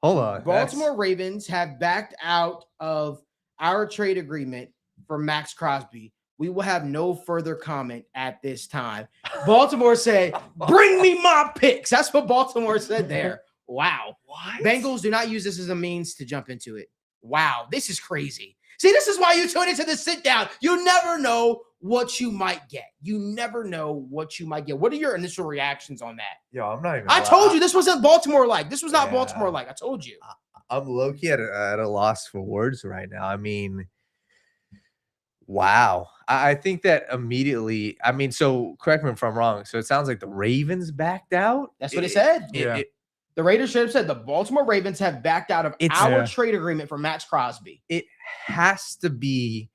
Hold on.
Baltimore Ravens have backed out of our trade agreement for Max Crosby. We will have no further comment at this time. Baltimore said, bring me my picks. That's what Baltimore said there. Wow.
What?
Bengals do not use this as a means to jump into it. Wow. This is crazy. See, this is why you tune into the sit down. You never know what you might get. You never know what you might get. What are your initial reactions on that?
Yo, I'm not even.
I told you this wasn't Baltimore-like. This was not Baltimore-like. I told you.
I'm low-key at a loss for words right now. I mean, wow. I think that immediately, I mean, so correct me if I'm wrong. So it sounds like the Ravens backed out.
That's what it said. The Raiders should have said the Baltimore Ravens have backed out of our trade agreement for Max Crosby.
It has to be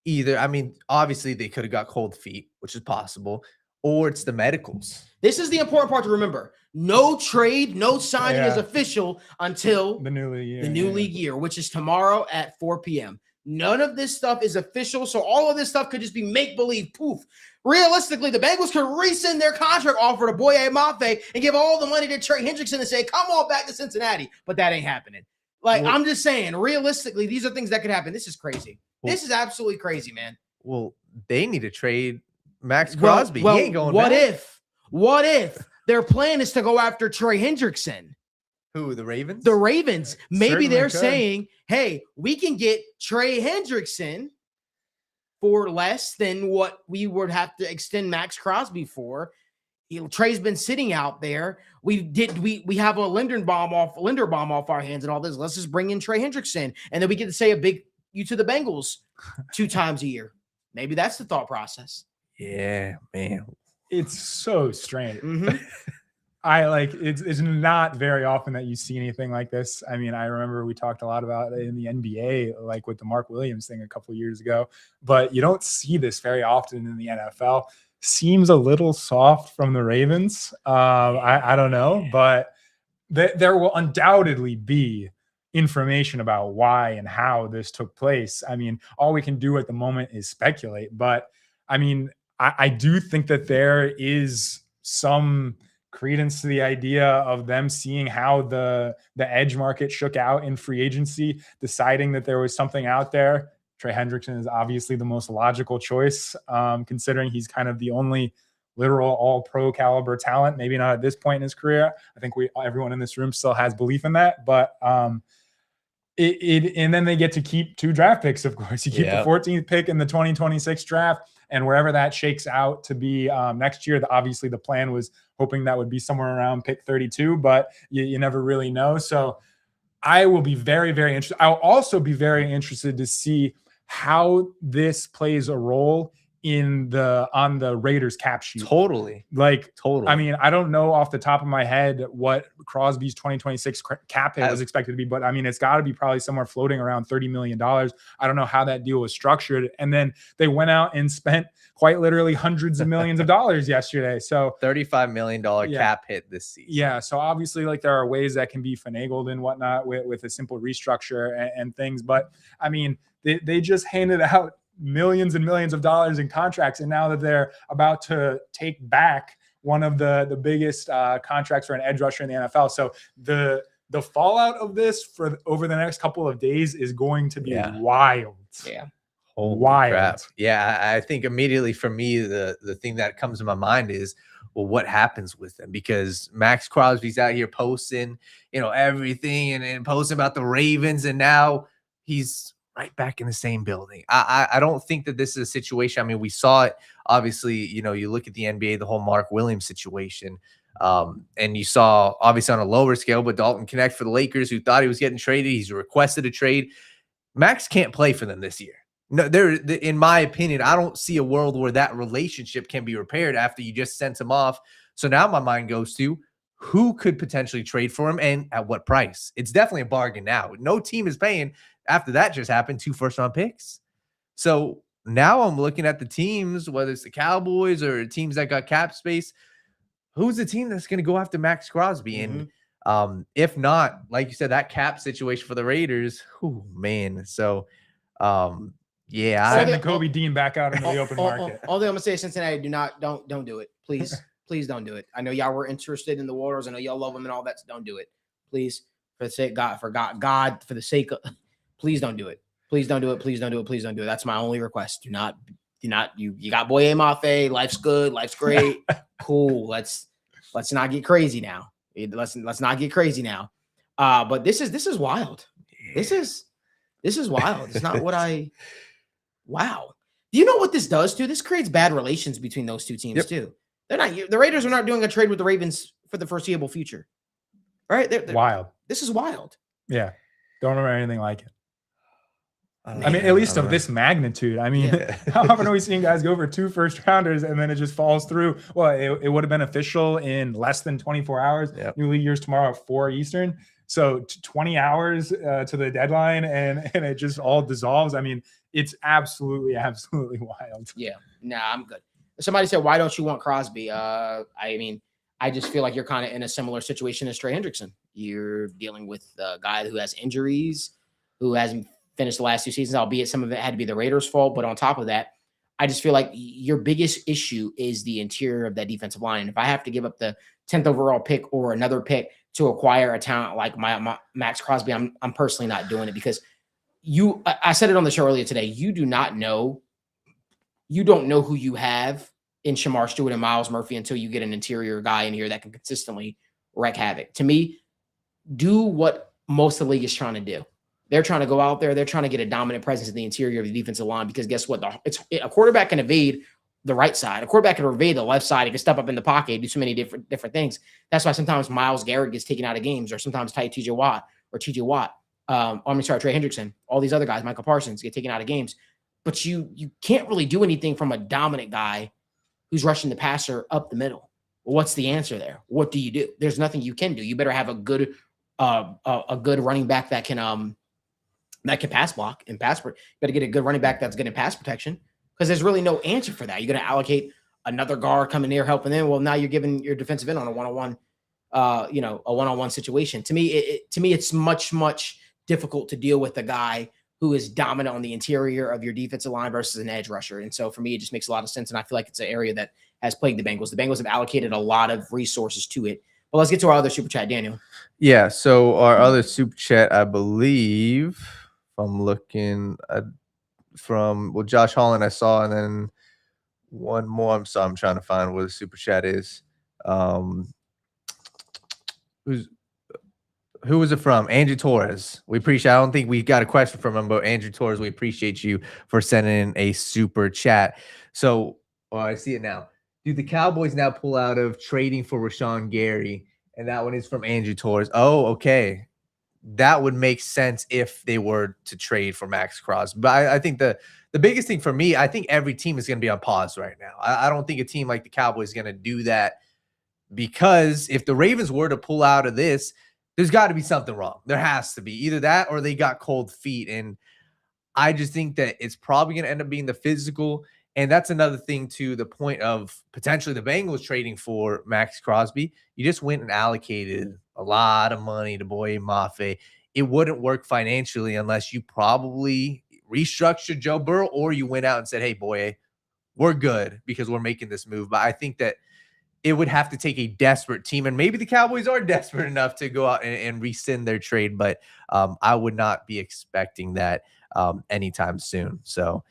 either, I mean, obviously they could have got cold feet, which is possible, or it's the medicals.
This is the important part to remember. No trade, no signing is official until
the new league year,
which is tomorrow at 4 p.m. None of this stuff is official, so all of this stuff could just be make-believe. Poof. Realistically, the Bengals could rescind their contract offer to Boye Mafe and give all the money to Trey Hendrickson and say, come on back to Cincinnati. But that ain't happening. Like, I'm just saying, realistically, these are things that could happen. This is crazy. This is absolutely crazy, man.
Well, they need to trade Max Crosby.
Well,
he ain't going
what
back.
What if their plan is to go after Trey Hendrickson?
Who, the Ravens?
The Ravens. Maybe
Certainly
they're
could.
saying, hey, we can get Trey Hendrickson for less than what we would have to extend Max Crosby for. Trey's been sitting out there. We have a Linderbaum off our hands and all this. Let's just bring in Trey Hendrickson. And then we get to say a big you to the Bengals 2 times a year. Maybe that's the thought process.
Yeah, man.
It's so strange.
Mm-hmm.
It's not very often that you see anything like this. I mean, I remember we talked a lot about it in the NBA, like with the Mark Williams thing a couple of years ago, but you don't see this very often in the NFL. Seems a little soft from the Ravens. I don't know, but there will undoubtedly be information about why and how this took place. I mean, all we can do at the moment is speculate, but I mean, I do think that there is some credence to the idea of them seeing how the edge market shook out in free agency, deciding that there was something out there. Trey Hendrickson is obviously the most logical choice, considering he's kind of the only literal all-pro caliber talent, maybe not at this point in his career. I think everyone in this room still has belief in that, but and then they get to keep 2 draft picks, of course. You keep the 14th pick in the 2026 draft, and wherever that shakes out to be next year, obviously the plan was hoping that would be somewhere around pick 32, but you never really know. So I will be very, very interested. I'll also be very interested to see how this plays a role on the Raiders cap sheet.
Totally.
I mean, I don't know off the top of my head what Crosby's 2026 cap hit was expected to be, but I mean, it's got to be probably somewhere floating around $30 million. I don't know how that deal was structured. And then they went out and spent quite literally hundreds of millions of dollars yesterday. So
$35 million cap hit this season.
Yeah. So obviously, like, there are ways that can be finagled and whatnot with a simple restructure and things. But I mean, they just handed out millions and millions of dollars in contracts, and now that they're about to take back one of the biggest contracts for an edge rusher in the NFL. So the fallout of this for over the next couple of days is going to be wild.
Yeah.
Holy crap. Yeah, I think immediately for me, the thing that comes to my mind is, well, what happens with them? Because Max Crosby's out here posting, everything and posting about the Ravens, and now he's right back in the same building. I don't think that this is a situation. I mean, we saw it, obviously, you look at the NBA, the whole Mark Williams situation, and you saw, obviously on a lower scale, but Dalton Knecht for the Lakers, who thought he was getting traded. He's requested a trade. Max can't play for them this year. No, in my opinion, I don't see a world where that relationship can be repaired after you just sent him off. So now my mind goes to, who could potentially trade for him and at what price? It's definitely a bargain now. No team is paying, after that just happened, 2 first-round picks. So now I'm looking at the teams, whether it's the Cowboys or teams that got cap space. Who's the team that's going to go after Max Crosby? And if not, like you said, that cap situation for the Raiders, man. So, send
the Kobe Dean back out into the open market.
All thing I'm going to say is Cincinnati, don't do it. Please. Please don't do it. I know y'all were interested in the Warriors. I know y'all love them and all that. So don't do it. Please, for the sake of God, for the sake of, please don't do it. Please don't do it. Please don't do it. Please don't do it. That's my only request. Do not you got Boye Mafe. Life's good. Life's great. Cool. Let's not get crazy now. Let's not get crazy now. But this is wild. This is wild. It's not what wow. Do you know what this does too? This creates bad relations between those two teams too. The Raiders are not doing a trade with the Ravens for the foreseeable future. Right? They're
wild.
This is wild.
Yeah. Don't remember anything like it. I mean, at least of this magnitude. I mean, how often are we seeing guys go for 2 first-rounders and then it just falls through? Well, it would have been official in less than 24 hours. New league years tomorrow at 4 Eastern. So 20 hours to the deadline and it just all dissolves. I mean, it's absolutely wild.
Yeah. Nah, I'm good. Somebody said, why don't you want Crosby? I mean, I just feel like you're kind of in a similar situation as Trey Hendrickson. You're dealing with a guy who has injuries, who hasn't finished the last 2 seasons, albeit some of it had to be the Raiders' fault. But on top of that, I just feel like your biggest issue is the interior of that defensive line. And if I have to give up the 10th overall pick or another pick to acquire a talent like my Max Crosby, I'm personally not doing it because I said it on the show earlier today. You don't know who you have in Shamar Stewart and Miles Murphy until you get an interior guy in here that can consistently wreak havoc. To me, do what most of the league is trying to do. They're trying to go out there. They're trying to get a dominant presence in the interior of the defensive line because guess what? A quarterback can evade the right side. A quarterback can evade the left side. He can step up in the pocket, do so many different things. That's why sometimes Myles Garrett gets taken out of games or sometimes TJ Watt. Trey Hendrickson, all these other guys, Michael Parsons, get taken out of games. But you can't really do anything from a dominant guy who's rushing the passer up the middle. Well, what's the answer there? What do you do? There's nothing you can do. You better have a good running back that can pass block and pass. You better get a good running back that's good in pass protection because there's really no answer for that. You're going to allocate another guard coming there helping them. Well, now you're giving your defensive end on a one-on-one, a one-on-one situation. To me, it's much difficult to deal with a guy who is dominant on the interior of your defensive line versus an edge rusher. And so for me, it just makes a lot of sense. And I feel like it's an area that has plagued the Bengals. The Bengals have allocated a lot of resources to it. But let's get to our other super chat, Daniel.
Yeah. So our other super chat, I believe, if I'm looking from Josh Holland, I saw, and then one more. I'm trying to find where the super chat is. Who was it from? Andrew Torres. We appreciate. I don't think we got a question from him, but Andrew Torres, we appreciate you for sending in a super chat. So, I see it now. Do the Cowboys now pull out of trading for Rashawn Gary? And that one is from Andrew Torres. Oh, okay. That would make sense if they were to trade for Max Crosby. But I think the biggest thing for me, I think every team is going to be on pause right now. I don't think a team like the Cowboys is going to do that because if the Ravens were to pull out of this, there's got to be something wrong. There has to be either that or they got cold feet. And I just think that it's probably going to end up being the physical. And that's another thing to the point of potentially the Bengals trading for Max Crosby. You just went and allocated a lot of money to Boye Mafe. It wouldn't work financially unless you probably restructured Joe Burrow or you went out and said, hey, Boye, we're good because we're making this move. But I think that it would have to take a desperate team, and maybe the Cowboys are desperate enough to go out and rescind their trade, but I would not be expecting that anytime soon. So,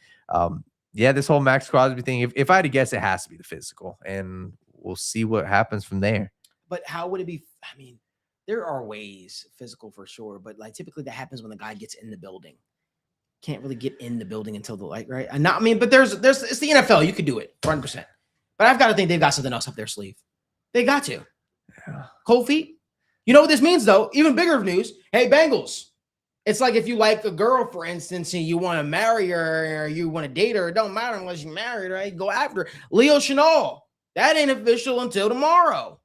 this whole Max Crosby thing, if I had to guess, it has to be the physical, and we'll see what happens from there.
But how would it be? I mean, there are ways physical for sure, but like typically that happens when the guy gets in the building. Can't really get in the building until the light, right? But there's it's the NFL. You could do it 100%. But I've got to think they've got something else up their sleeve. They got to. Yeah. Cold feet. You know what this means, though? Even bigger news. Hey, Bengals. It's like if you like a girl, for instance, and you want to marry her or you want to date her, it don't matter unless you married her. Right? Go after her. Leo Chenal. That ain't official until tomorrow.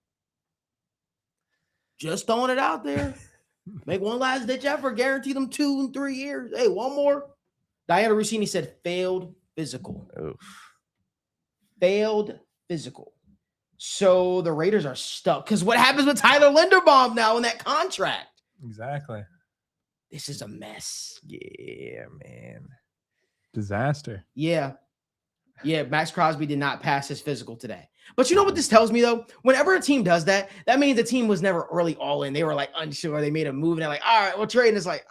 Just throwing it out there. Make one last ditch effort. Guarantee them 2 and 3 years. Hey, one more. Diana Rossini said failed physical.
Oof.
Failed physical. So the Raiders are stuck. Because what happens with Tyler Linderbaum now in that contract?
Exactly.
This is a mess.
Yeah, man.
Disaster.
Yeah. Max Crosby did not pass his physical today. But you know what this tells me, though? Whenever a team does that, that means the team was never really all in. They were like unsure. They made a move and they're like, all right, we'll trade. And it's like,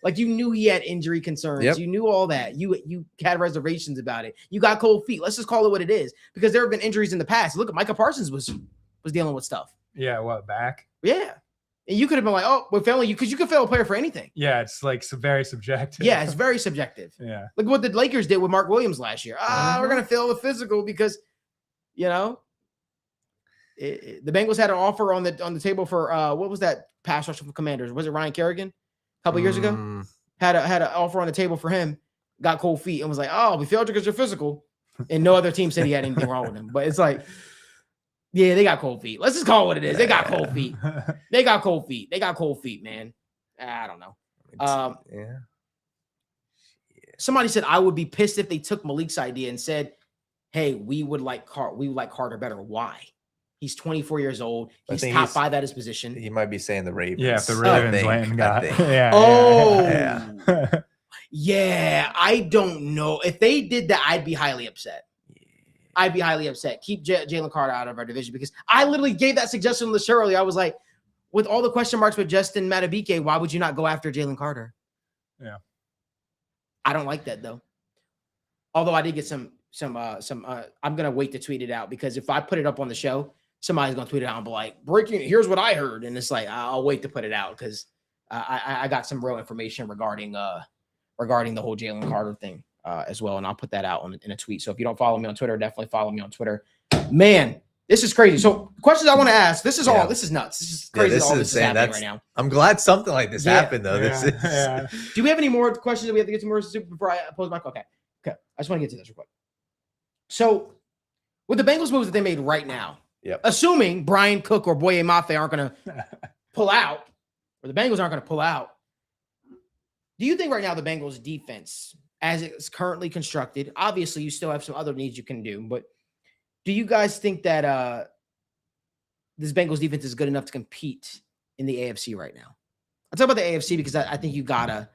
Like you knew he had injury concerns.
Yep.
You knew all that. You had reservations about it. You got cold feet. Let's just call it what it is, because there have been injuries in the past. Look at Micah Parsons was dealing with stuff.
Yeah, what, back?
Yeah. And you could have been like, oh, we're failing you, because you could fail a player for anything.
Yeah, it's like very subjective.
Yeah, it's very subjective.
Yeah.
Look what the Lakers did with Mark Williams last year. We're going to fail the physical because, the Bengals had an offer on the table for what was that pass rush from Commanders? Was it Ryan Kerrigan a couple years ago? Had an offer on the table for him, got cold feet, and was like, oh, we failed you because you're physical. And no other team said he had anything wrong with him. But it's like, yeah, they got cold feet. Let's just call it what it is. They got cold feet. They got cold feet. They got cold feet, man. I don't know.
Yeah.
Somebody said I would be pissed if they took Malik's idea and said, hey, we would like Carter better. Why? He's 24 years old. He's top 5 at his position.
He might be saying the Ravens.
Yeah, if the Ravens went and got
yeah. I don't know. If they did that, I'd be highly upset. I'd be highly upset. Keep Jalen Carter out of our division, because I literally gave that suggestion on the show earlier. I was like, with all the question marks with Justin Madubuike, why would you not go after Jalen Carter?
Yeah.
I don't like that though. Although I did get some I'm going to wait to tweet it out, because if I put it up on the show, somebody's going to tweet it out and be like, breaking, here's what I heard. And it's like, I'll wait to put it out, because I got some real information regarding the whole Jalen Carter thing as well. And I'll put that out in a tweet. So if you don't follow me on Twitter, definitely follow me on Twitter. Man, this is crazy. So questions I want to ask, this is nuts. This is crazy.
This
all
is
this is happening right now.
I'm glad something like this happened though.
Yeah.
Do we have any more questions that we have to get to more before I pose my okay. I just want to get to this real quick. So with the Bengals moves that they made right now, assuming Brian Cook or Boye Mafe aren't going to pull out, or the Bengals aren't going to pull out, do you think right now the Bengals defense, as it's currently constructed, obviously you still have some other needs you can do, but do you guys think that this Bengals defense is good enough to compete in the AFC right now? I'll talk about the AFC because I think you got to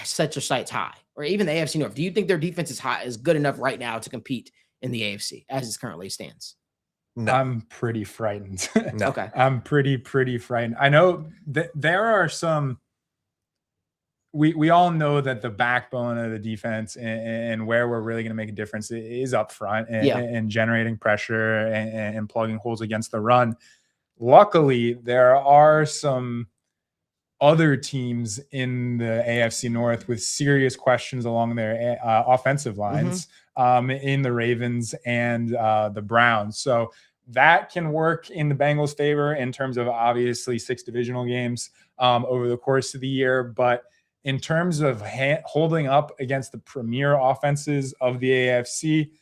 set your sights high, or even the AFC North. Do you think their defense is good enough right now to compete in the AFC as it currently stands?
No.
I'm pretty frightened.
No.
Okay.
I'm pretty frightened. I know that there are some, we all know that the backbone of the defense and where we're really going to make a difference is up front and generating pressure and plugging holes against the run. Luckily, there are some other teams in the AFC North with serious questions along their offensive lines in the Ravens and the Browns. So that can work in the Bengals' favor in terms of obviously 6 divisional games over the course of the year. But in terms of holding up against the premier offenses of the AFC,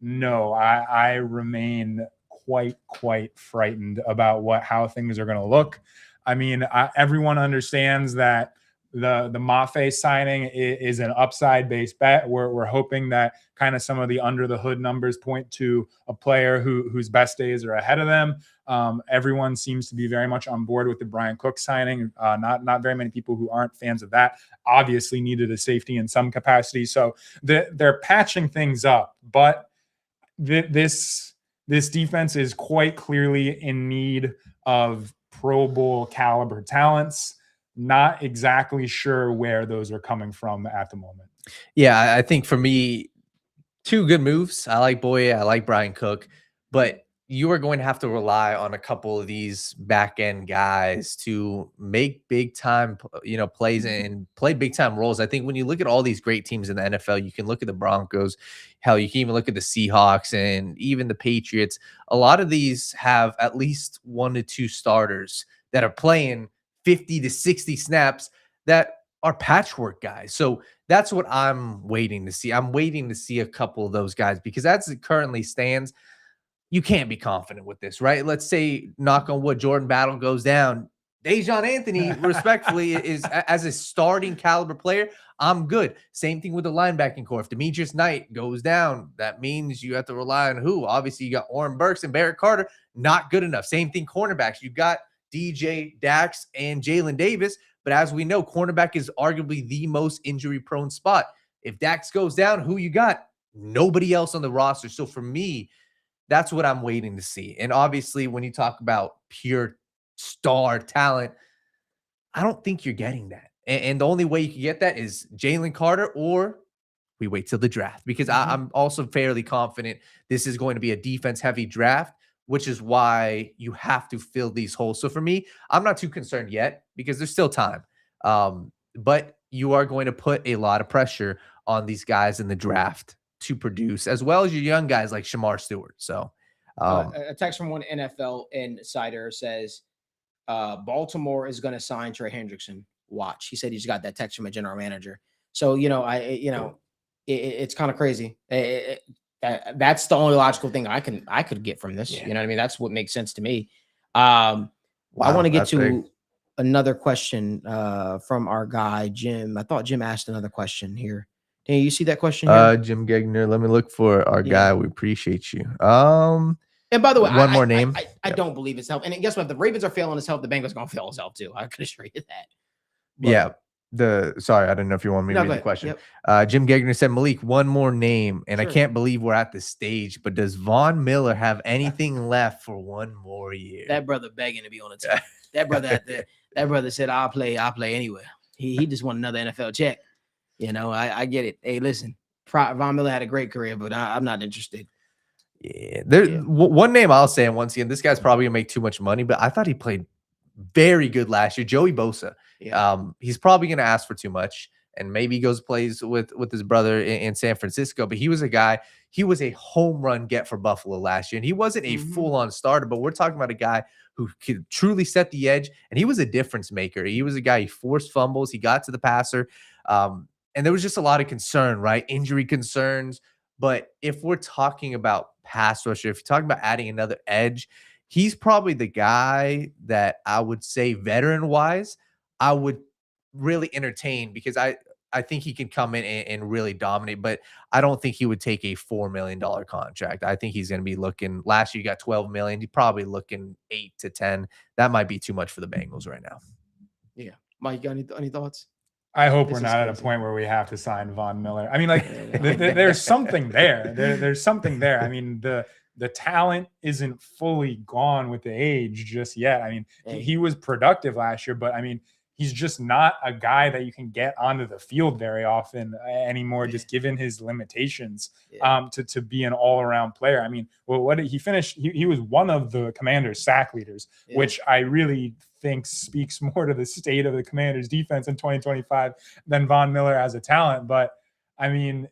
no, I remain quite frightened about how things are going to look. I mean, everyone understands that the Mafe signing is an upside-based bet. We're hoping that kind of some of the under-the-hood numbers point to a player whose best days are ahead of them. Everyone seems to be very much on board with the Brian Cook signing. Not very many people who aren't fans of that obviously needed a safety in some capacity. So they're patching things up. But this defense is quite clearly in need of Pro Bowl caliber talents. Not exactly sure where those are coming from at the moment.
Yeah, I think for me, 2 good moves. I like Boye, I like Brian Cook, but you are going to have to rely on a couple of these back end guys to make big time, plays and play big time roles. I think when you look at all these great teams in the NFL, you can look at the Broncos, hell, you can even look at the Seahawks and even the Patriots. A lot of these have at least 1 to 2 starters that are playing 50 to 60 snaps that are patchwork guys. So that's what I'm waiting to see. I'm waiting to see a couple of those guys, because as it currently stands, you can't be confident with this, right? Let's say, knock on wood, Jordan Battle goes down. Dejon Anthony, respectfully, is as a starting caliber player, I'm good. Same thing with the linebacking core. If Demetrius Knight goes down, that means you have to rely on who? Obviously, you got Oren Burks and Barrett Carter. Not good enough. Same thing, cornerbacks. You got DJ, Dax, and Jalen Davis. But as we know, cornerback is arguably the most injury-prone spot. If Dax goes down, who you got? Nobody else on the roster. So for me, that's what I'm waiting to see. And obviously, when you talk about pure star talent, I don't think you're getting that. And the only way you can get that is Jalen Carter, or we wait till the draft, because I'm also fairly confident this is going to be a defense-heavy draft, which is why you have to fill these holes. So for me, I'm not too concerned yet because there's still time. But you are going to put a lot of pressure on these guys in the draft to produce, as well as your young guys like Shamar Stewart. So
a text from one NFL insider says Baltimore is going to sign Trey Hendrickson. Watch. He said he just got that text from a general manager. So, it's kind of crazy. That's the only logical thing I could get from this. You know what I mean? That's what makes sense to me. I want to get to another question from our guy, Jim. I thought Jim asked another question here. Hey, you see that question here?
Jim Gegner. Let me look for our guy. We appreciate you.
And by the way,
one more name.
I don't believe his health. And guess what? If the Ravens are failing his health, the Bengals are going to fail his health too. I can assure you that. But,
sorry, I didn't know if you want me to read the question. Jim Gegner said, Malik, one more name, and I can't believe we're at this stage, but does Von Miller have anything left for one more year?
That brother begging to be on the team. That brother said, I'll play anywhere. He just want another NFL check. I get it. Hey, listen, Von Miller had a great career, but I'm not interested.
One name I'll say, and once again, this guy's probably gonna make too much money, but I thought he played very good last year. Joey Bosa. He's probably gonna ask for too much, and maybe he goes plays with his brother in San Francisco. But he was a guy. He was a home run get for Buffalo last year, and he wasn't a full-on starter. But we're talking about a guy who could truly set the edge, and he was a difference maker. He was a guy. He forced fumbles. He got to the passer, and there was just a lot of concern, right? Injury concerns. But if we're talking about pass rusher, if you're talking about adding another edge, he's probably the guy that I would say veteran-wise, I would really entertain, because I think he can come in and really dominate, but I don't think he would take a $4 million contract. I think he's going to be looking, last year you got $12 million. He's probably looking 8 to 10. That might be too much for the Bengals right now.
Yeah. Mike, you got any thoughts?
I hope we're not at a point where we have to sign Von Miller. I mean, like there's something there. There's something there. I mean, the talent isn't fully gone with the age just yet. I mean, he was productive last year, but I mean, he's just not a guy that you can get onto the field very often anymore, just given his limitations to be an all-around player. I mean, what did he finish? He was one of the Commanders' sack leaders, which I really think speaks more to the state of the Commanders' defense in 2025 than Von Miller as a talent. But I mean,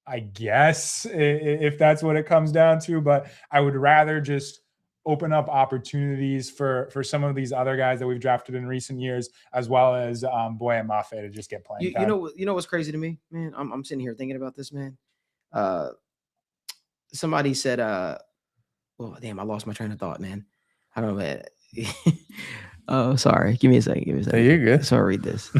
I guess if that's what it comes down to, but I would rather just open up opportunities for some of these other guys that we've drafted in recent years, as well as Boye and Mafe to just get playing time.
You know what's crazy to me, man? I'm sitting here thinking about this, man. Somebody said, oh damn, I lost my train of thought, man. I don't know, man. Oh, sorry. Give me a second.
Hey, you're good.
So I'll read this.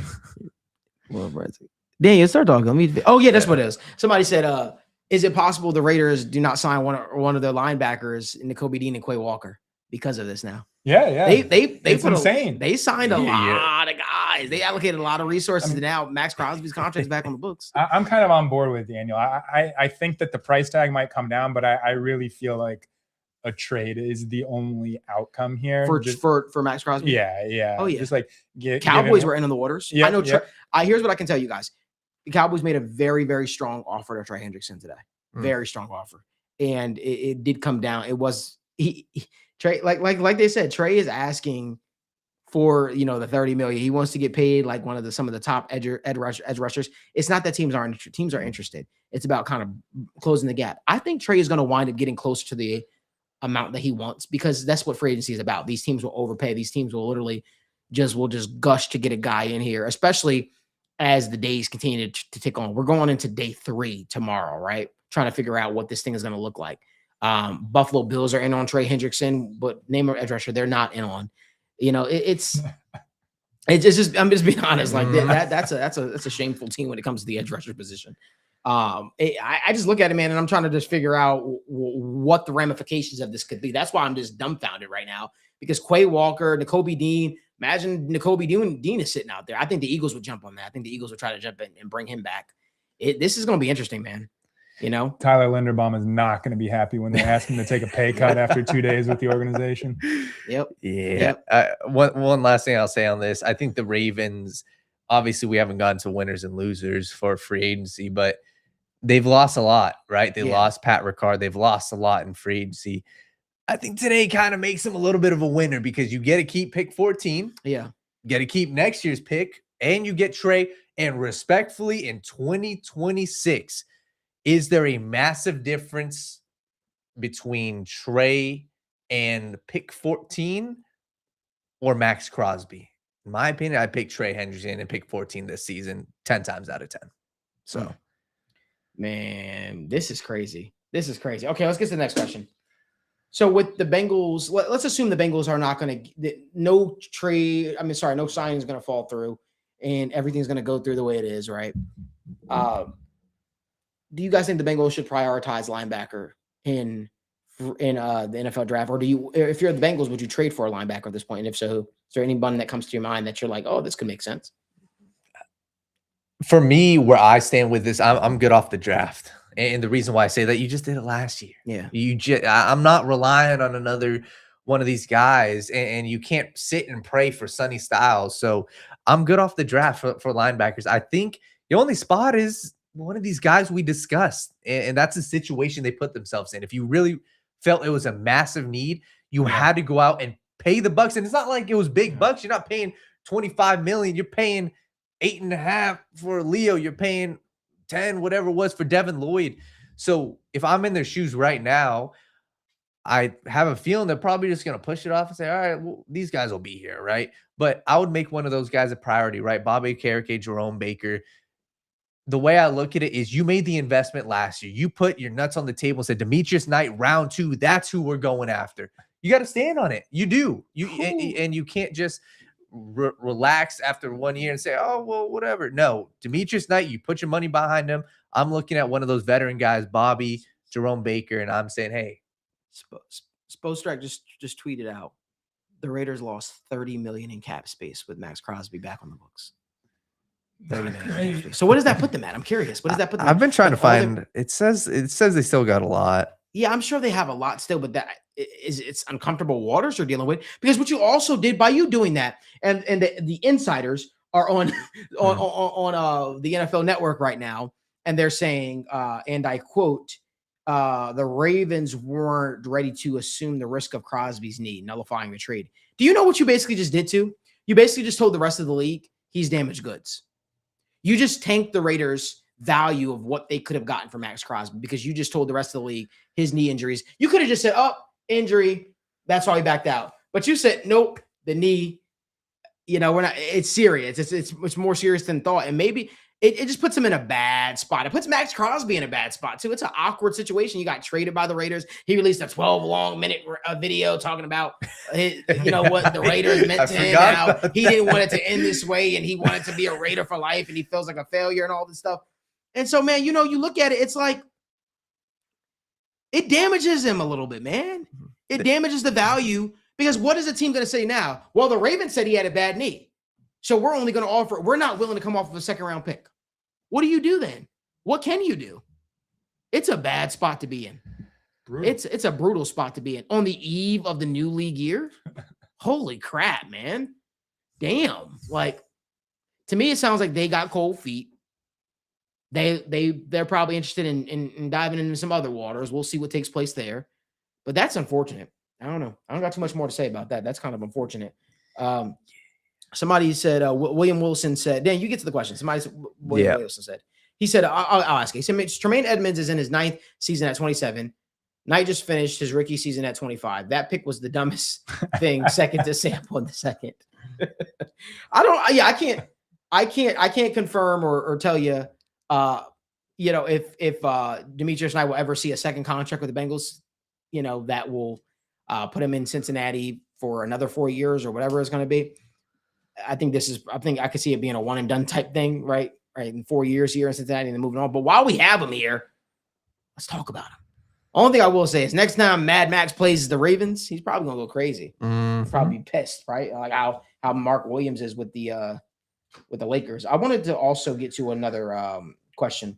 Daniel, start talking. That's what it is. Somebody said, is it possible the Raiders do not sign one of their linebackers, Nakobe Dean and Quay Walker, because of this now?
Yeah.
It's
insane.
They signed a lot of guys. They allocated a lot of resources. And now Max Crosby's contract is back on the books.
I'm kind of on board with Daniel. I think that the price tag might come down, but I really feel like a trade is the only outcome here
for Max Crosby.
Yeah.
Oh yeah.
Just like
Cowboys were in on the waters.
Yeah,
I know. Here's what I can tell you guys. The Cowboys made a very, very strong offer to Trey Hendrickson today. Very strong offer, and it did come down. It was Trey, like they said, Trey is asking for the $30 million. He wants to get paid like some of the top edge rushers. It's not that teams are interested. It's about kind of closing the gap. I think Trey is going to wind up getting closer to the amount that he wants, because that's what free agency is about. These teams will overpay. These teams will literally just gush to get a guy in here, especially as the days continue to tick on. We're going into day 3 tomorrow, right? Trying to figure out what this thing is going to look like. Buffalo Bills are in on Trey Hendrickson, but name of edge rusher, they're not in on. It's just, I'm just being honest. Like that's a shameful team when it comes to the edge rusher position. I just look at it, man, and I'm trying to just figure out what the ramifications of this could be. That's why I'm just dumbfounded right now, because Quay Walker, Nakobe Dean, imagine Nakobe Dean is sitting out there. I think the Eagles would jump on that. I think the Eagles would try to jump in and bring him back. This is going to be interesting, man.
Tyler Linderbaum is not going to be happy when they ask him to take a pay cut after 2 days with the organization.
Yep.
Yeah. One last thing I'll say on this. I think the Ravens obviously we haven't gotten to winners and losers for free agency, but they've lost a lot, right? They lost Pat Ricard. They've lost a lot in free agency. I think today kind of makes them a little bit of a winner because you get to keep pick 14.
Yeah.
Get to keep next year's pick, and you get Trey. And respectfully, in 2026, is there a massive difference between Trey and pick 14 or Max Crosby? In my opinion, I pick Trey Hendrickson and pick 14 this season 10 times out of 10. So,
man, this is crazy. This is crazy. Okay, let's get to the next question. So with the Bengals, let's assume the Bengals are not going to no signing is going to fall through and everything's going to go through the way it is, right? Do you guys think the Bengals should prioritize linebacker in the NFL draft? Or do you, if you're the Bengals, would you trade for a linebacker at this point? And if so, is there anyone that comes to your mind that you're like, oh, this could make sense?
For me, where I stand with this, I'm good off the draft. And the reason why I say that, you just did it last year.
Yeah.
I'm not relying on another one of these guys, and you can't sit and pray for Sonny Styles. So I'm good off the draft for linebackers. I think the only spot is one of these guys we discussed, and that's the situation they put themselves in. If you really felt it was a massive need, you had to go out and pay the bucks. And it's not like it was big bucks. You're not paying $25 million. You're paying $8.5 for Leo. You're paying 10, whatever it was for Devin Lloyd. So if I'm in their shoes right now, I have a feeling they're probably just going to push it off and say, all right, well, these guys will be here, right? But I would make one of those guys a priority, right? Bobby Carrick, Jerome Baker. The way I look at it is you made the investment last year. You put your nuts on the table and said, Demetrius Knight, round 2, that's who we're going after. You got to stand on it. You do. And you can't just relax after 1 year and say, oh, well, whatever. No, Demetrius Knight, you put your money behind him. I'm looking at one of those veteran guys, Bobby, Jerome Baker, and I'm saying, hey.
Spostrike just tweeted out, the Raiders lost $30 million in cap space with Max Crosby back on the books. $30 million. So what does that put them at? I'm curious. What does that put them at?
I've been trying to find, it says they still got a lot.
Yeah, I'm sure they have a lot still, but that it's uncomfortable waters you're dealing with, because what you also did by you doing that, and the insiders are on the NFL Network right now, and they're saying, and I quote, the Ravens weren't ready to assume the risk of Crosby's knee, nullifying the trade. Do you know what you basically just did to? You basically just told the rest of the league he's damaged goods. You just tanked the Raiders' value of what they could have gotten for Max Crosby, because you just told the rest of the league his knee injuries. You could have just said, oh, injury, that's why he backed out. But you said, nope, the knee, we're not, it's serious. It's more serious than thought. And maybe it just puts him in a bad spot. It puts Max Crosby in a bad spot too. It's an awkward situation. You got traded by the Raiders. He released a 12-minute video talking about what the Raiders meant to him, and how he didn't want it to end this way, and he wanted to be a Raider for life, and he feels like a failure and all this stuff. And so, man, you look at it, it's like it damages him a little bit, man. It damages the value, because what is the team going to say now? Well, the Ravens said he had a bad knee, so we're only going to offer. We're not willing to come off of a second-round pick. What do you do then? What can you do? It's a bad spot to be in. Brutal. It's a brutal spot to be in on the eve of the new league year. Holy crap, man. Damn. Like, to me, it sounds like they got cold feet. They're probably interested in diving into some other waters. We'll see what takes place there. But that's unfortunate. I don't know. I don't got too much more to say about that. That's kind of unfortunate. Somebody said, William Wilson said, Dan, you get to the question. Somebody said, William Wilson said, he said, I'll ask you. He said, Tremaine Edmonds is in his 9th season at 27. Knight just finished his rookie season at 25. That pick was the dumbest thing, second to Sample in the second. I can't confirm or tell you, if Demetrius and I will ever see a second contract with the Bengals, that will put him in Cincinnati for another 4 years or whatever it's going to be. I think I could see it being a one and done type thing, right? Right. In 4 years here in Cincinnati and then moving on. But while we have him here, let's talk about him. Only thing I will say is next time Mad Max plays the Ravens, he's probably going to go crazy. Mm-hmm. He's probably pissed, right? Like how Mark Williams is with the Lakers. I wanted to also get to another question.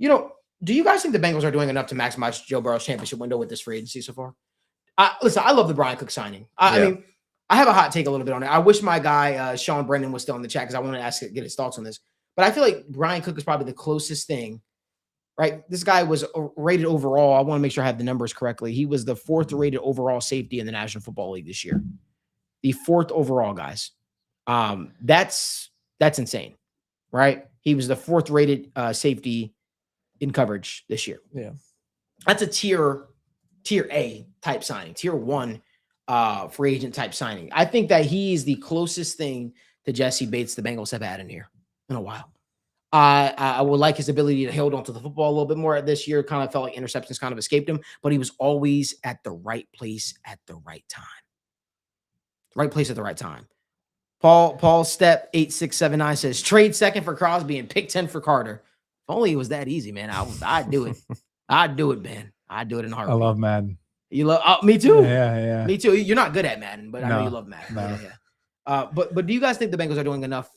Do you guys think the Bengals are doing enough to maximize Joe Burrow's championship window with this free agency so far? Listen, I love the Brian Cook signing. I mean, I have a hot take a little bit on it. I wish my guy Sean Brennan was still in the chat because I want to get his thoughts on this. But I feel like Brian Cook is probably the closest thing, right? This guy was rated overall. I want to make sure I have the numbers correctly. He was the 4th rated overall safety in the National Football League this year. The 4th overall, guys. That's insane, right? He was the 4th rated safety in coverage this year.
Yeah.
That's a tier A type signing, tier 1 free agent type signing. I think that he's the closest thing to Jesse Bates the Bengals have had in here in a while. I would like his ability to hold on to the football a little bit more this year. Kind of felt like interceptions kind of escaped him, but he was always at the right place at the right time. Right place at the right time. Paul Step 8679 says trade second for Crosby and pick 10 for Carter. If only it was that easy, man. I'd do it. I'd do it, man. I'd do it in a heartbeat.
I love Madden.
You love me too.
Yeah.
Me too. You're not good at Madden, but I know you love Madden.
No.
Yeah. But do you guys think the Bengals are doing enough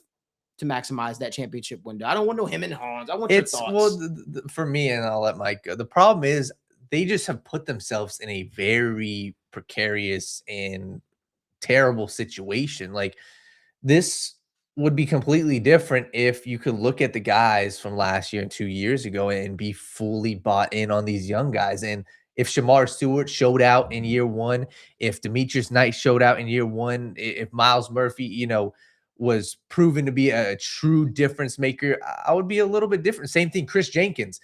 to maximize that championship window? I don't want no him and Hans. I want your thoughts.
Well, for me, and I'll let Mike go. The problem is they just have put themselves in a very precarious and terrible situation. Like, this would be completely different if you could look at the guys from last year and 2 years ago and be fully bought in on these young guys. And if Shamar Stewart showed out in year 1, if Demetrius Knight showed out in year 1, if Miles Murphy, was proven to be a true difference maker, I would be a little bit different. Same thing, Chris Jenkins.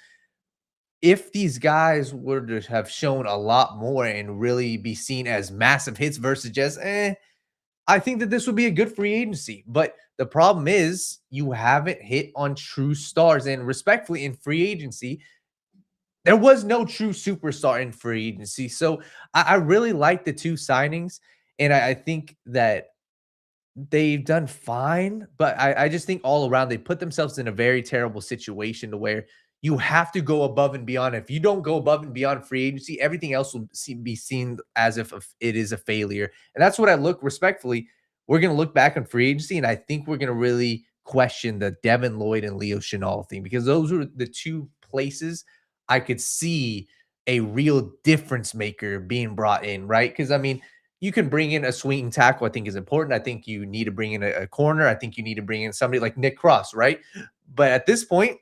If these guys were to have shown a lot more and really be seen as massive hits versus just, I think that this would be a good free agency. But the problem is you haven't hit on true stars. And respectfully, in free agency, there was no true superstar in free agency. So I really like the 2 signings. And I think that they've done fine. But I just think all around they put themselves in a very terrible situation to where you have to go above and beyond. If you don't go above and beyond free agency, everything else will be seen as if it is a failure. And that's what I look respectfully. We're going to look back on free agency, and I think we're going to really question the Devin Lloyd and Leo Chenal thing, because those were the 2 places I could see a real difference maker being brought in, right? Because, I mean, you can bring in a swinging tackle, I think is important. I think you need to bring in a corner. I think you need to bring in somebody like Nick Cross, right? But at this point,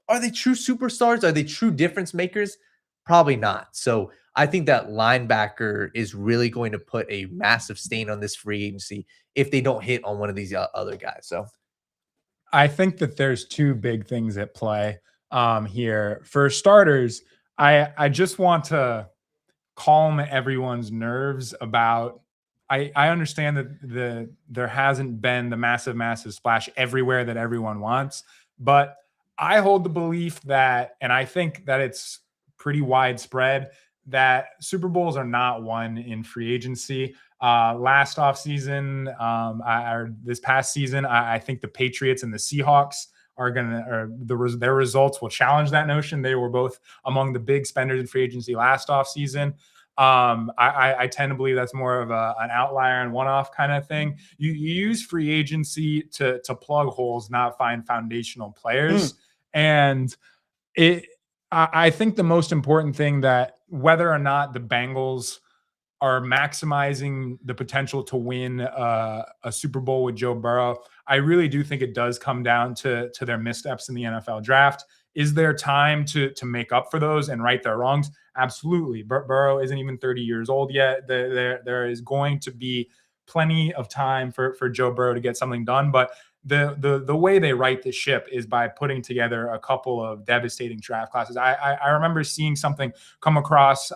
are they true superstars? Are they true difference makers? Probably not. So I think that linebacker is really going to put a massive stain on this free agency if they don't hit on one of these other guys. So
I think that there's 2 big things at play here. For starters, I just want to calm everyone's nerves about. I understand that there hasn't been the massive splash everywhere that everyone wants, but I hold the belief that, and I think that it's pretty widespread, that Super Bowls are not won in free agency. Last offseason, or this past season, I think the Patriots and the Seahawks are going to, their results will challenge that notion. They were both among the big spenders in free agency last offseason. I tend to believe that's more of an outlier and one-off kind of thing. You use free agency to plug holes, not find foundational players. And I think the most important thing, that whether or not the Bengals are maximizing the potential to win a Super Bowl with Joe Burrow, I really do think it does come down to their missteps in the NFL draft. Is there time to make up for those and right their wrongs? Absolutely. Burrow isn't even 30 years old yet. There is going to be plenty of time for Joe Burrow to get something done. But the way they right the ship is by putting together a couple of devastating draft classes. I remember seeing something come across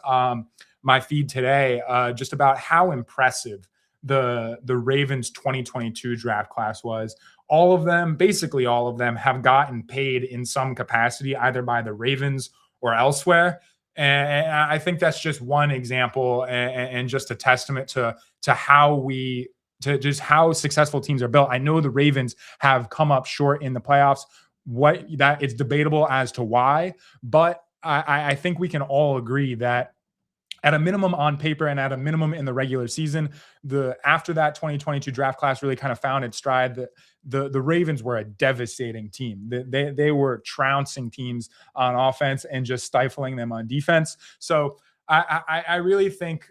my feed today just about how impressive the Ravens 2022 draft class was. All of them, basically all of them, have gotten paid in some capacity, either by the Ravens or elsewhere. And I think that's just one example and just a testament to how just how successful teams are built. I know the Ravens have come up short in the playoffs. It's debatable as to why, but I think we can all agree that at a minimum on paper and at a minimum in the regular season, after that 2022 draft class really kind of found its stride, the Ravens were a devastating team. They were trouncing teams on offense and just stifling them on defense. So I really think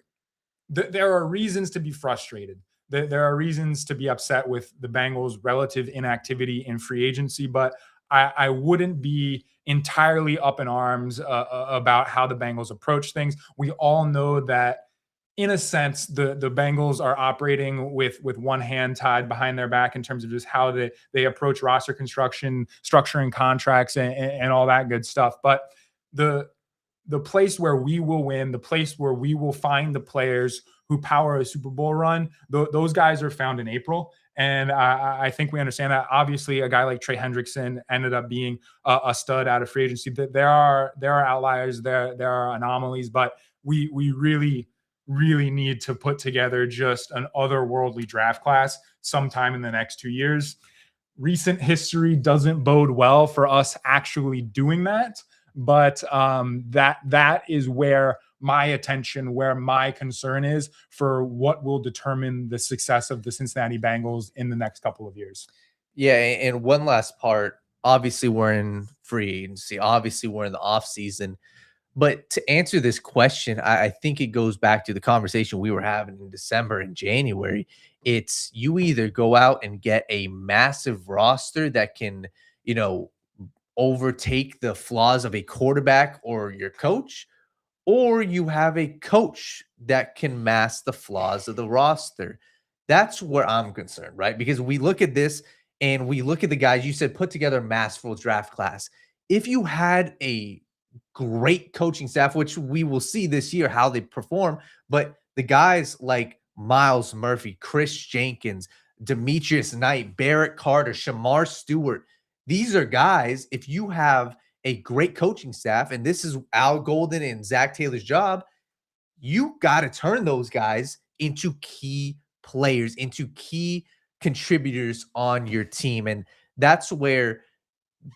there are reasons to be frustrated. there are reasons to be upset with the Bengals' relative inactivity in free agency, but I wouldn't be entirely up in arms about how the Bengals approach things. We all know that, in a sense, the Bengals are operating with one hand tied behind their back in terms of just how they approach roster construction, structuring contracts, and all that good stuff. But the place where we will win, the place where we will find the players who power a Super Bowl run, those guys are found in April. And I think we understand that. Obviously, a guy like Trey Hendrickson ended up being a stud out of free agency. There are outliers, there are anomalies, but we really need to put together just an otherworldly draft class sometime in the next 2 years. Recent history doesn't bode well for us actually doing that, but that is where my attention, where my concern is for what will determine the success of the Cincinnati Bengals in the next couple of years.
Yeah, and one last part. Obviously, we're in free agency. Obviously, we're in the off season. But to answer this question, I think it goes back to the conversation we were having in December and January. It's you either go out and get a massive roster that can, overtake the flaws of a quarterback or your coach, or you have a coach that can mask the flaws of the roster. That's where I'm concerned, right? Because we look at this and we look at the guys you said put together a masterful draft class. If you had a great coaching staff, which we will see this year how they perform, but the guys like Miles Murphy, Chris Jenkins, Demetrius Knight, Barrett Carter, Shamar Stewart, these are guys, if you have a great coaching staff, and this is Al Golden and Zach Taylor's job, you got to turn those guys into key players, into key contributors on your team. And that's where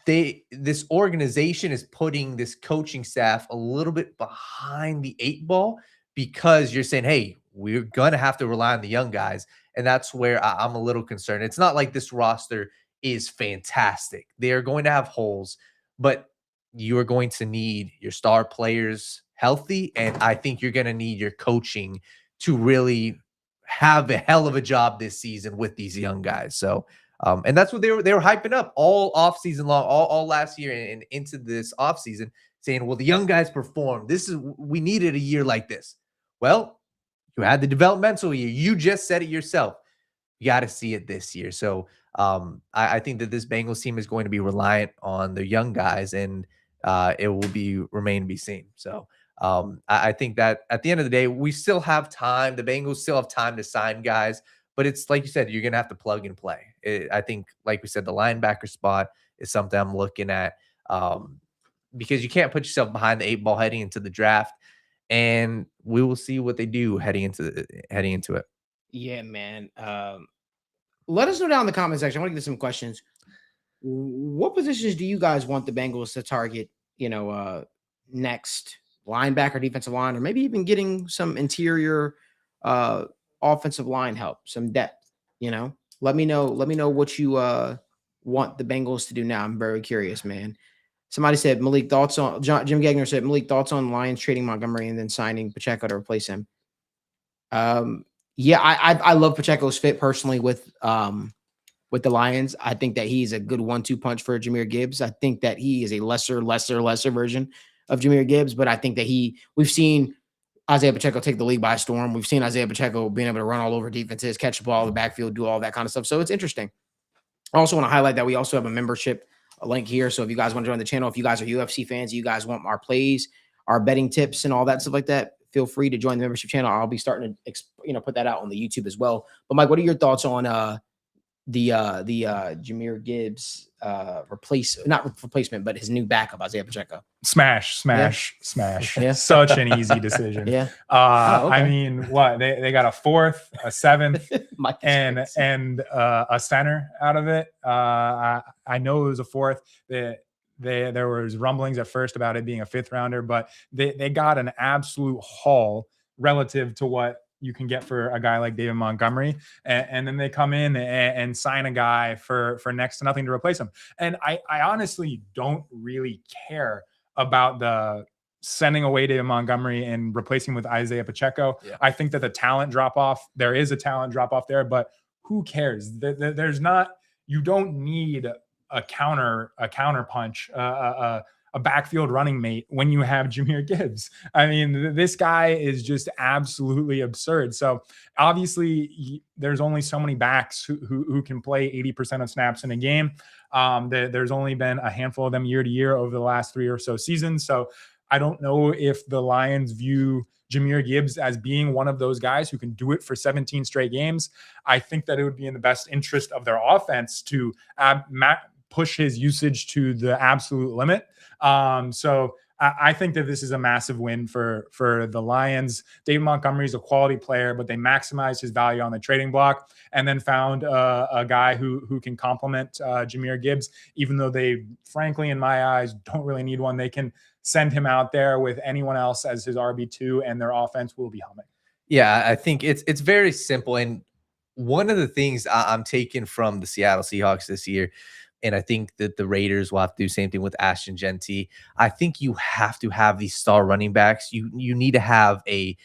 this organization is putting this coaching staff a little bit behind the 8 ball, because you're saying, hey, we're going to have to rely on the young guys. And that's where I'm a little concerned. It's not like this roster is fantastic. They are going to have holes, but you are going to need your star players healthy. And I think you're going to need your coaching to really have a hell of a job this season with these young guys. So, and that's what they were hyping up all off season long, all last year and into this off season, saying, well, the young guys perform. We needed a year like this. Well, you had the developmental year. You just said it yourself. You got to see it this year. So I think that this Bengals team is going to be reliant on the young guys, and it will remain to be seen. So I think that at the end of the day, we still have time. The Bengals still have time to sign guys, but it's like you said, you're going to have to plug and play. I think, like we said, the linebacker spot is something I'm looking at because you can't put yourself behind the 8 ball heading into the draft, and we will see what they do heading into it.
Yeah, man. Let us know down in the comment section. I want to get some questions. What positions do you guys want the Bengals to target, next? Linebacker, defensive line, or maybe even getting some interior offensive line help, some depth, Let me know what you want the Bengals to do now. I'm very curious, man. Somebody said, Malik, thoughts on Jim Gagner said, Malik, thoughts on Lions trading Montgomery and then signing Pacheco to replace him. Yeah, I love Pacheco's fit personally with the Lions. I think that he's a good 1-2 punch for Jahmyr Gibbs. I think that he is a lesser version of Jahmyr Gibbs, but I think that we've seen Isaiah Pacheco take the league by storm. We've seen Isaiah Pacheco being able to run all over defenses, catch the ball in the backfield, do all that kind of stuff. So it's interesting. I also want to highlight that we also have a membership link here. So if you guys want to join the channel, if you guys are UFC fans, you guys want our plays, our betting tips and all that stuff like that, feel free to join the membership channel. I'll be starting to put that out on the YouTube as well. But Mike, what are your thoughts on the Jahmyr Gibbs not replacement, but his new backup, Isaiah Pacheco?
Smash. Yeah. Such an easy decision.
Yeah.
Okay. I mean, what they got a 4th, a 7th, and a center out of it. I know it was a 4th. There was rumblings at first about it being a 5th rounder, but they got an absolute haul relative to what you can get for a guy like David Montgomery. And then they come in and sign a guy for next to nothing to replace him. And I honestly don't really care about the sending away David Montgomery and replacing with Isaiah Pacheco.
Yeah.
I think that the talent drop off, there is a talent drop off there, but who cares? There's not, you don't need a counter punch, a backfield running mate when you have Jahmyr Gibbs. I mean, this guy is just absolutely absurd. So obviously there's only so many backs who can play 80% of snaps in a game. There's only been a handful of them year to year over the last 3 or so seasons. So I don't know if the Lions view Jahmyr Gibbs as being one of those guys who can do it for 17 straight games. I think that it would be in the best interest of their offense to push his usage to the absolute limit. So I think that this is a massive win for the Lions. David Montgomery is a quality player, but they maximized his value on the trading block and then found a guy who can complement Jahmyr Gibbs, even though they, frankly, in my eyes, don't really need one. They can send him out there with anyone else as his RB2 and their offense will be humming.
Yeah, I think it's very simple. And one of the things I'm taking from the Seattle Seahawks this year, and I think that the Raiders will have to do the same thing with Ashton Genty. I think you have to have these star running backs. You need to have a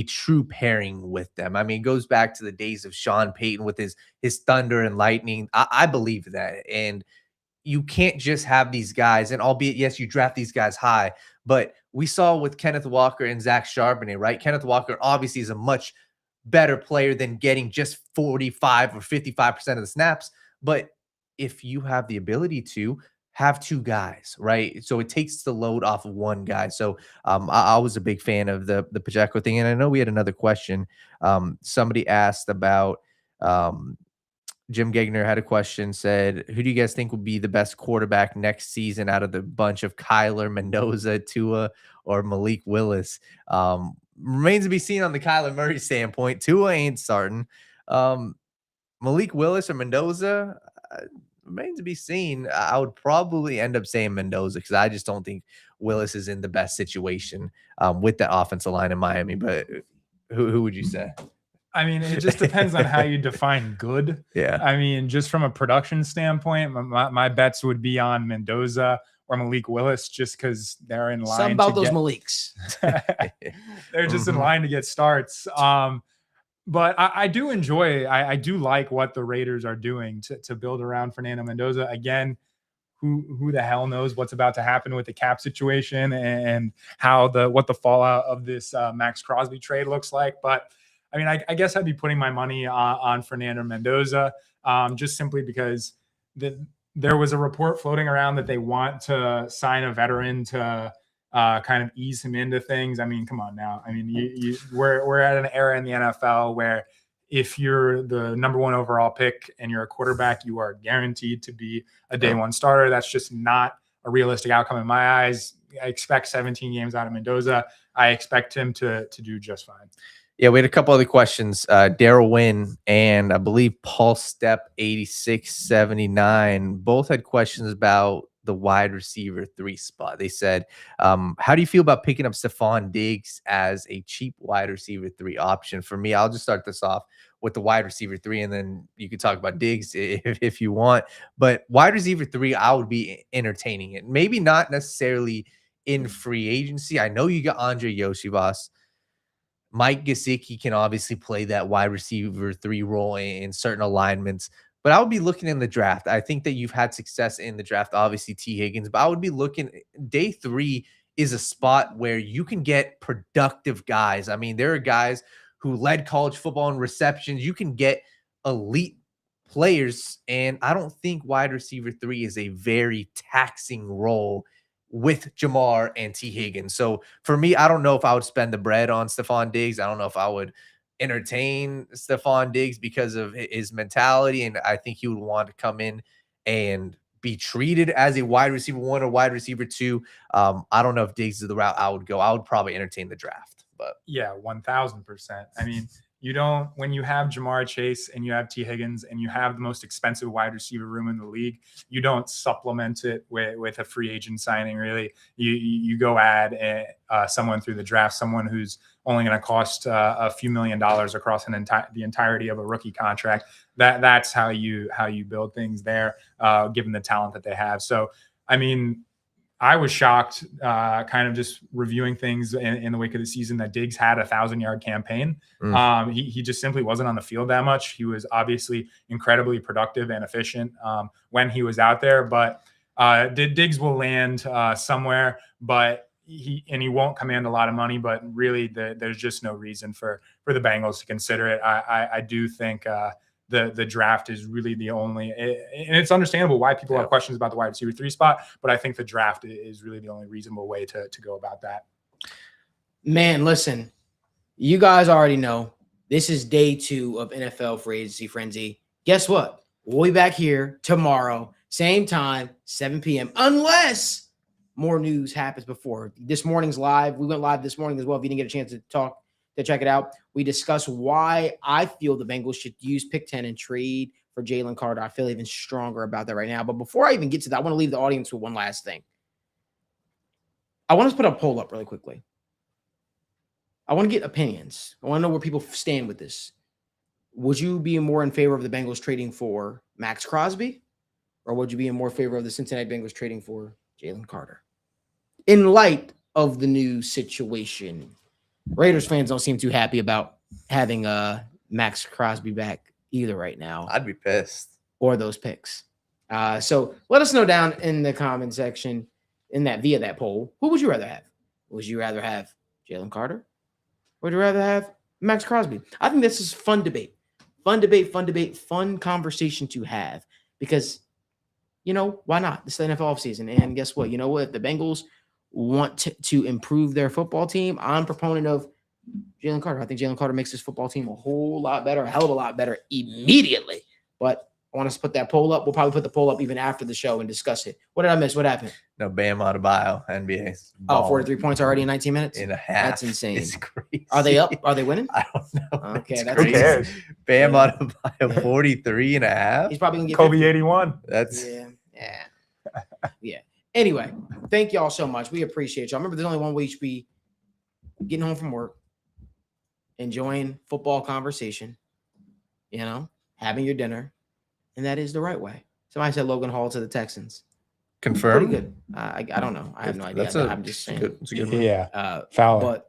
true pairing with them. I mean, it goes back to the days of Sean Payton with his thunder and lightning. I believe that. And you can't just have these guys, and albeit, yes, you draft these guys high, but we saw with Kenneth Walker and Zach Charbonnet, right? Kenneth Walker obviously is a much better player than getting just 45 or 55% of the snaps. But if you have the ability to have 2 guys, right? So it takes the load off of one guy. So I was a big fan of the Pacheco thing. And I know we had another question. Somebody asked about Jim Gagner had a question, said, who do you guys think will be the best quarterback next season out of the bunch of Kyler, Mendoza, Tua, or Malik Willis? Remains to be seen on the Kyler Murray standpoint. Tua ain't starting. Malik Willis or Mendoza remains to be seen. I would probably end up saying Mendoza because I just don't think Willis is in the best situation with the offensive line in Miami. But who would you say?
I mean, it just depends on how you define good.
Yeah.
I mean, just from a production standpoint, my bets would be on Mendoza or Malik Willis just because they're in line.
Something about those Maliks.
They're just in line to get starts. But I do enjoy, I do like what the Raiders are doing to build around Fernando Mendoza. Again, who the hell knows what's about to happen with the cap situation and how what the fallout of this Max Crosby trade looks like. But I mean, I guess I'd be putting my money on Fernando Mendoza just simply because there was a report floating around that they want to sign a veteran to kind of ease him into things. I mean, come on now. I mean, we're at an era in the NFL where if you're the number 1 overall pick and you're a quarterback, you are guaranteed to be a day 1 starter. That's just not a realistic outcome in my eyes. I expect 17 games out of Mendoza. I expect him to do just fine.
Yeah, we had a couple other questions. Daryl Wynn and I believe Paul Stepp 8679 both had questions about the wide receiver 3 spot. They said, how do you feel about picking up Stephon Diggs as a cheap wide receiver 3 option? For me, I'll just start this off with the wide receiver 3, and then you can talk about Diggs if you want. But wide receiver 3, I would be entertaining it. Maybe not necessarily in free agency. I know you got Andre Yoshivas. Mike Gesicki can obviously play that wide receiver 3 role in certain alignments, but I would be looking in the draft. I think that you've had success in the draft, obviously T. Higgins, but I would be looking, day 3 is a spot where you can get productive guys. I mean, there are guys who led college football in receptions. You can get elite players, and I don't think wide receiver 3 is a very taxing role with Jamar and T. Higgins. So for me, I don't know if I would spend the bread on Stephon Diggs. I don't know if I would entertain Stephon Diggs because of his mentality. And I think he would want to come in and be treated as a wide receiver 1 or wide receiver 2. I don't know if Diggs is the route I would go. I would probably entertain the draft. But
yeah, 1000%. I mean, you don't, when you have Jamar Chase and you have T. Higgins and you have the most expensive wide receiver room in the league, you don't supplement it with a free agent signing. Really, you go add someone through the draft, someone who's only going to cost a few $1 million across the entirety of a rookie contract. That's how you build things there, given the talent that they have. So, I mean, I was shocked, kind of just reviewing things in the wake of the season, that Diggs had a 1,000-yard campaign. He just simply wasn't on the field that much. He was obviously incredibly productive and efficient when he was out there, but Diggs will land somewhere, but he won't command a lot of money. But really, there's just no reason for the Bengals to consider it. I do think the draft is really the only, and it's understandable why people have questions about the wide receiver 3 spot, but I think the draft is really the only reasonable way to go about that.
Man, listen, you guys already know this is day 2 of NFL Free Agency Frenzy. Guess what? We'll be back here tomorrow, same time, 7 p.m., unless more news happens before. This morning's live. We went live this morning as well. If you didn't get a chance to check it out, we discuss why I feel the Bengals should use pick 10 and trade for Jalen Carter. I feel even stronger about that right now. But before I even get to that, I want to leave the audience with one last thing. I want to put a poll up really quickly. I want to get opinions. I want to know where people stand with this. Would you be more in favor of the Bengals trading for Max Crosby, or would you be in more favor of the Cincinnati Bengals trading for Jalen Carter? In light of the new situation, Raiders fans don't seem too happy about having Max Crosby back either right now.
I'd be pissed.
Or those picks. So let us know down in the comment section via that poll. Who would you rather have? Would you rather have Jalen Carter? Or would you rather have Max Crosby? I think this is fun debate. Fun conversation to have. Because, why not? This is the NFL offseason. And guess what? You know what? If the Bengals want to improve their football team, I'm a proponent of Jalen Carter. I think Jalen Carter makes this football team a whole lot better, a hell of a lot better immediately. But I want us to put that poll up. We'll probably put the poll up even after the show and discuss it. What did I miss? What happened?
No, Bam Adebayo, NBA.
Oh, 43 points already in 19 minutes?
In a half.
That's insane.
It's crazy.
Are they up? Are they winning?
I don't know.
Okay,
it's
that's
crazy.
cares?
Bam Adebayo, 43 and a half.
He's probably going to get
Kobe
50.
81.
That's
Yeah. Anyway, thank y'all so much. We appreciate y'all. Remember, there's only one way you should be getting home from work, enjoying football conversation, having your dinner, and that is the right way. Somebody said Logan Hall to the Texans.
confirmed.
Pretty good. I don't know. I have no idea. I'm just saying.
It's a good one.
Yeah. Fowler.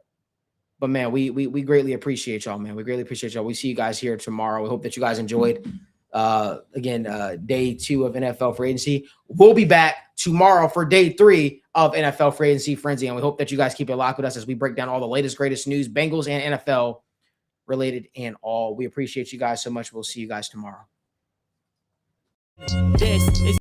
But man, we greatly appreciate y'all, man. We greatly appreciate y'all. We see you guys here tomorrow. We hope that you guys enjoyed day 2 of NFL Free Agency. We'll be back tomorrow for day 3 of NFL Free Agency Frenzy, and we hope that you guys keep it locked with us as we break down all the latest, greatest news, Bengals and NFL related and all. We appreciate you guys so much. We'll see you guys tomorrow.
This is